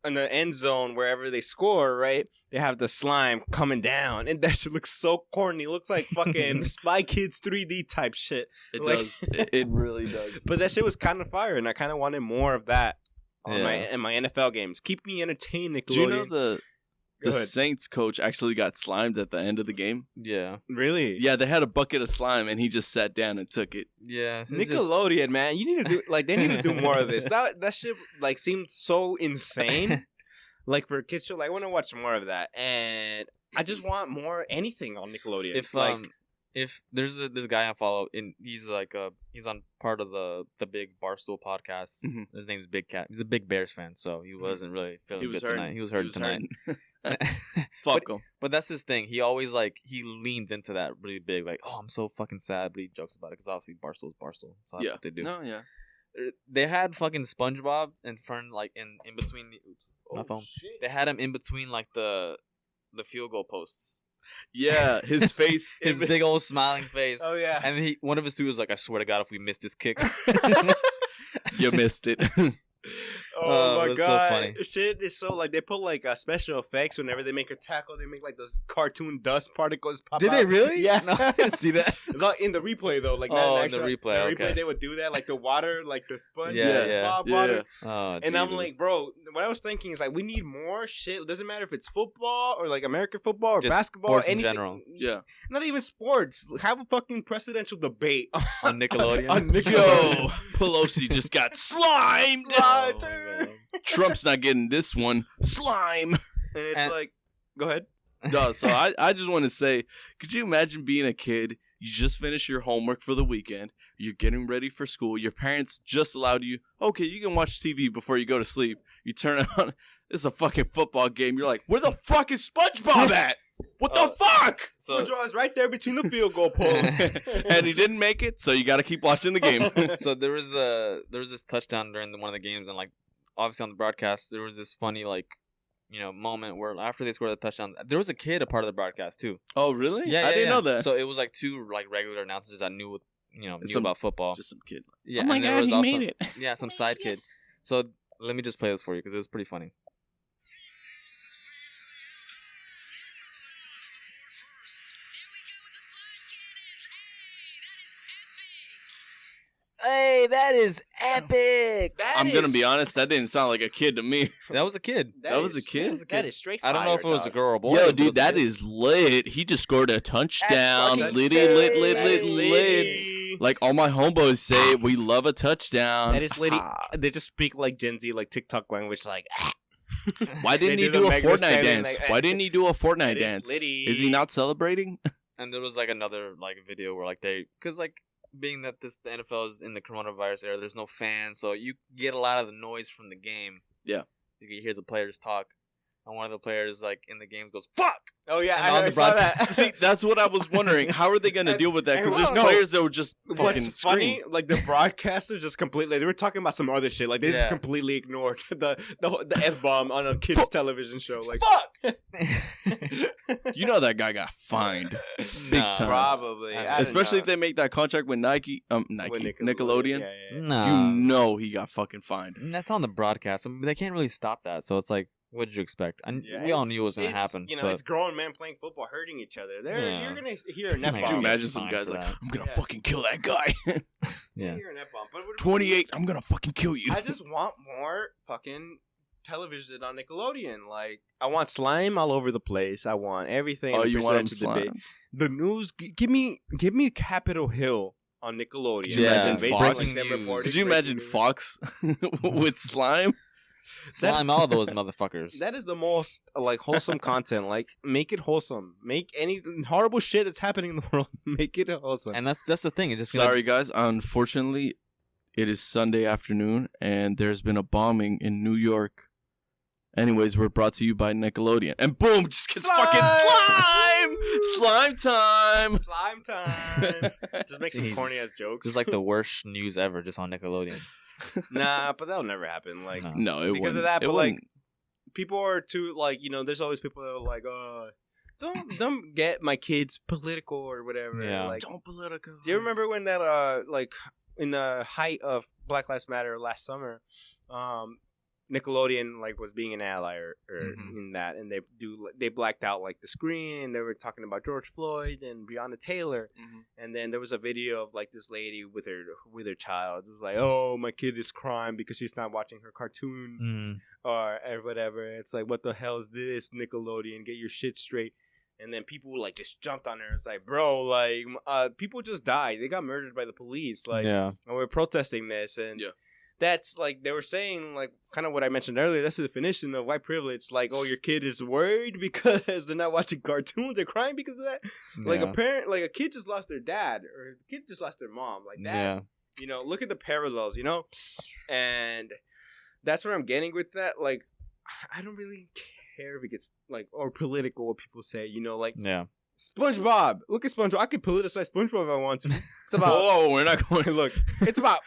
C: in the end zone wherever they score, right? They have the slime coming down, and that shit looks so corny. It looks like fucking Spy Kids 3D type shit.
B: It
C: Like-
B: does. It really does.
C: But that shit was kind of fire, and I kind of wanted more of that on
A: Yeah.
C: my NFL games. Keep me entertained, Nickelodeon.
B: Do you know the
C: Go
B: the
C: ahead.
B: Saints coach actually got slimed at the end of the game?
A: Yeah.
C: Really?
B: Yeah, they had a bucket of slime and he just sat down and took it.
A: Yeah. it's just-
C: Nickelodeon, man, you need to do they need to do more of this. That shit like seemed so insane. Like for a kids show, like I want to watch more of that, and I just want more anything on Nickelodeon.
A: If there's this guy I follow, and he's like he's on part of the big Barstool podcast.
B: Mhm.
A: His name's Big Cat. He's a big Bears fan, so he wasn't really feeling good
B: hurting.
A: tonight. He was hurting tonight.
B: Fuck him.
A: But that's his thing. He always he leans into that really big, like, oh, I'm so fucking sad, but he jokes about it because obviously Barstool's Barstool. So that's what they do.
B: No, yeah.
A: They had fucking SpongeBob in front, like in between the my phone.
C: Shit.
A: They had him in between like the field goal posts.
B: Yeah, his face,
A: His big old smiling face.
C: Oh yeah.
A: And one of his tweets was like, I swear to God, if we miss this kick.
B: you missed it.
C: Oh
A: it
C: my
A: was so
C: god,
A: funny.
C: shit is so like they put like special effects whenever they make a tackle. They make like those cartoon dust particles pop
A: Did
C: out.
A: they really?
C: Yeah,
A: No, I didn't see that.
C: Not in the replay though. Like
A: Oh,
C: not
A: in the
C: actual-
A: replay,
C: In the
A: okay.
C: replay, they would do that, like the water, like the sponge.
A: Yeah.
C: Bob water.
A: Oh,
C: And I'm
A: Jesus.
C: like, bro, what I was thinking is like we need more shit. It doesn't matter if it's football or like American football or
A: Just
C: basketball,
A: sports in
C: anything.
A: general.
B: Yeah.
C: Not even sports. Have a fucking presidential debate
A: On Nickelodeon?
C: on
B: Yo,
C: Nickelodeon.
B: Pelosi just got slimed.
C: Slime.
A: Oh, my God.
B: Trump's not getting this one. Slime.
C: And it's
A: And-
C: like, go ahead.
B: No, so I just want to say, could you imagine being a kid? You just finished your homework for the weekend. You're getting ready for school. Your parents just allowed you, okay, you can watch TV before you go to sleep. You turn it on. It's a fucking football game. You're like, where the fuck is SpongeBob at? What the fuck?
A: So,
C: Draw is right there between the field goal posts.
B: And he didn't make it, so you got to keep watching the game.
A: so there was this touchdown during one of the games, and like obviously on the broadcast there was this funny like moment where after they scored the touchdown, there was a kid a part of the broadcast too.
B: Oh, really?
A: Yeah,
B: I didn't know that.
A: So it was like two like regular announcers that knew about football.
B: Just some kid.
A: Yeah,
B: Oh my
A: and there
B: God,
A: was
B: he
A: also,
B: made it.
A: Yeah, some side kid. So let me just play this for you because it was pretty funny. Hey, that is epic!
B: I'm gonna be honest, that didn't sound like a kid to me.
A: That was a kid.
B: That was a kid?
C: That is straight fire,
A: I don't know if it was a girl or boy.
B: Yo,
A: but it
B: dude,
A: was a
B: that
A: kid.
B: is lit. He just scored a touchdown.
C: fucking
B: Lit.
C: sick.
B: Like all my homeboys say, we love a touchdown.
C: That is litty. They just speak like Gen Z, like TikTok language, like.
B: Why didn't
C: They
B: he
C: do
B: do
C: the
B: a
C: Megan Thee
B: Fortnite
C: Stallion,
B: dance?
C: like,
B: Why didn't he do a Fortnite
C: that is
B: dance?
C: litty.
B: Is he not celebrating?
A: And there was like another like video where like because like being that the NFL is in the coronavirus era, there's no fans, so you get a lot of the noise from the game.
B: Yeah,
A: you can hear the players talk, and one of the players like in the game goes "fuck."
C: Oh yeah,
A: And on
C: I
A: the
C: saw
A: broadcast-
C: that.
B: See, that's what I was wondering. How are they going to deal with that? Because there's
C: No.
B: players that would just fucking
C: What's funny,
B: scream.
C: like the broadcaster just completely. They were talking about some other shit. Like they
A: Yeah.
C: just completely ignored the F bomb on a kids television show. Like
A: Fuck.
B: You know that guy got fined big
A: Nah.
B: time.
C: probably,
A: I
C: I
A: mean,
C: don't
B: Especially
C: know.
B: if they make that contract with Nike,
C: With
B: Nickelodeon.
C: Yeah.
A: Nah,
B: You know he got fucking fined.
A: And that's on the broadcast. I mean, they can't really stop that. So it's like, what did you expect? And
C: Yeah,
A: we all
C: it's-
A: knew it was gonna
C: it's,
A: happen.
C: You know,
A: but
C: it's grown men playing football hurting each other.
A: Yeah.
C: You're gonna hear an F
A: Could
B: Could you
C: bomb.
B: imagine some
A: fine
B: guys
A: for
B: like,
A: that.
B: I'm gonna
C: Yeah.
B: fucking kill that guy.
A: yeah,
C: Hear an F bomb. But
B: 28, I'm gonna fucking kill you.
C: I just want more fucking television on Nickelodeon. Like, I want slime all over the place. I want everything.
B: Oh,
C: in
B: you want him
C: percentage of the
B: slime?
C: bit. The news. Give me Capitol Hill on Nickelodeon.
B: Could you imagine
C: They
B: Fox?
C: like them
A: News.
C: reporting
B: Could you
C: straight
B: imagine
C: to the-
B: Fox with slime?
A: slime all those motherfuckers.
C: That is the most like wholesome content. Like, make it wholesome. Make any horrible shit that's happening in the world. Make it wholesome.
A: And that's the thing. It just
B: Sorry, guys. Unfortunately, it is Sunday afternoon, and there's been a bombing in New York. Anyways, we're brought to you by Nickelodeon. And boom, just gets fucking slime! Slime time!
C: Slime time. Just make some
A: Jesus.
C: corny ass jokes.
A: This is like the worst news ever, just on Nickelodeon.
C: Nah, but that'll never happen. Like,
A: No.
B: No, it
C: because of
B: wouldn't.
C: that,
B: It
C: but like,
B: wouldn't.
C: people are too like, there's always people that are like, don't get my kids political or whatever.
A: Yeah.
C: Like,
B: Don't political.
C: do you remember when that like in the height of Black Lives Matter last summer, Nickelodeon like was being an ally or
B: Mhm.
C: in that, and they blacked out like the screen. They were talking about George Floyd and Breonna Taylor,
B: Mhm.
C: and then there was a video of like this lady with her child. It was like, oh, my kid is crying because she's not watching her cartoons or whatever. It's like, what the hell is this, Nickelodeon? Get your shit straight. And then people like just jumped on her. It's like, bro, like people just died. They got murdered by the police. Like,
A: yeah,
C: and we're protesting this, and
B: Yeah.
C: that's like they were saying, like kind of what I mentioned earlier. That's the definition of white privilege. Like, oh, your kid is worried because they're not watching cartoons. They're crying because of that. Like
A: yeah.
C: a parent, like a kid just lost their dad, or a kid just lost their mom. Like that.
A: Yeah.
C: Look at the parallels. And that's where I'm getting with that. Like, I don't really care if it gets like or political. What people say, like
A: Yeah.
C: SpongeBob. Look at SpongeBob. I could politicize SpongeBob if I want to. It's about
B: Whoa, we're not going.
C: look. It's about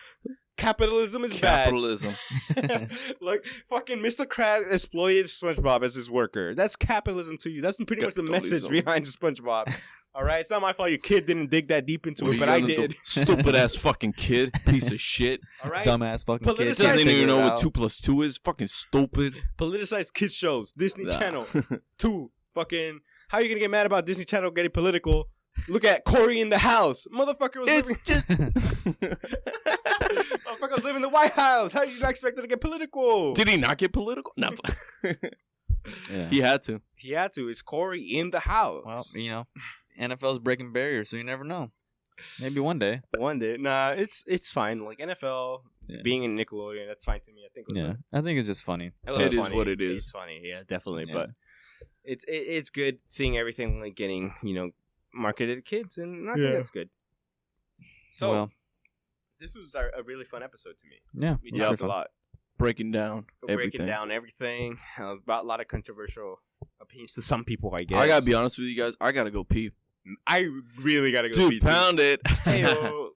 C: capitalism is
B: Capitalism.
C: bad. Like fucking Mr. Krabs exploited SpongeBob as his worker. That's capitalism to you. That's pretty much the message
B: Capitalism.
C: behind SpongeBob. All right, it's not my fault your kid didn't dig that deep into
B: What
C: it,
B: are
C: but
B: you
C: I
B: gonna do?
C: did.
B: Stupid ass fucking kid. Piece of shit.
C: All right,
A: Dumbass fucking
C: Politicize
A: kids.
C: Doesn't
B: Doesn't even know what
A: out.
B: 2 + 2 is. Fucking stupid.
C: politicize kids shows. Disney
B: Nah.
C: Channel 2. Fucking. How are you gonna get mad about Disney Channel getting political? Look at Corey in the house. Motherfucker was living. Motherfucker was living in the White House. How did you not expect it to get political?
B: Did he not get political? No.
A: Yeah.
B: He had to.
C: He had to. It's Corey in the house.
A: Well, NFL's breaking barriers, so you never know. Maybe one day.
C: One day. Nah, it's fine. Like NFL
A: Yeah.
C: being in Nickelodeon, that's fine to me. I think it was
A: Yeah, I think it's just funny.
C: was
B: It is
C: funny.
B: what it is.
C: It's funny, yeah, definitely.
A: Yeah.
C: But it's good seeing everything like getting marketed to kids, and I think
A: Yeah.
C: that's good. So
A: well,
C: this was a really fun episode to me.
A: yeah,
C: We
A: it's
C: talked
A: pretty
C: a
A: fun.
C: lot,
B: Breaking down everything.
C: breaking down everything about a lot of controversial opinions to some people. I guess
B: I gotta be honest with you guys. I gotta go pee.
C: I really gotta go.
B: Dude,
C: pee,
B: pound it.
C: too. Hey, oh.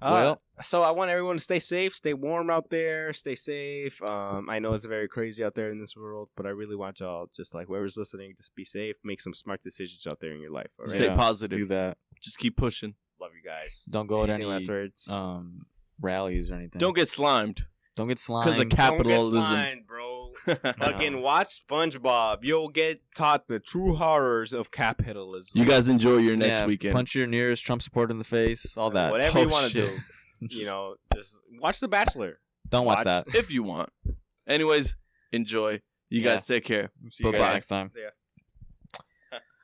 A: Well,
C: So I want everyone to stay safe, stay warm out there, stay safe. I know it's very crazy out there in this world, but I really want y'all, just like whoever's listening, just be safe, make some smart decisions out there in your life. All right?
B: Stay positive.
A: Do that.
B: Just keep pushing.
C: Love you guys.
A: Don't go to
C: Any
A: any
C: last words?
A: rallies or anything.
B: Don't get slimed.
A: Don't get slimed.
B: Because of capitalism.
C: Don't get slimed, bro. Fucking watch SpongeBob. You'll get taught the true horrors of capitalism.
B: You guys enjoy your next weekend.
A: Punch your nearest Trump supporter in the face. All that.
C: Whatever you want to
B: shit.
C: do. Just watch The Bachelor.
A: Don't watch that.
B: If you want. Anyways, enjoy. You guys take care.
A: See you guys
B: Bye-bye.
A: next time.
C: Yeah.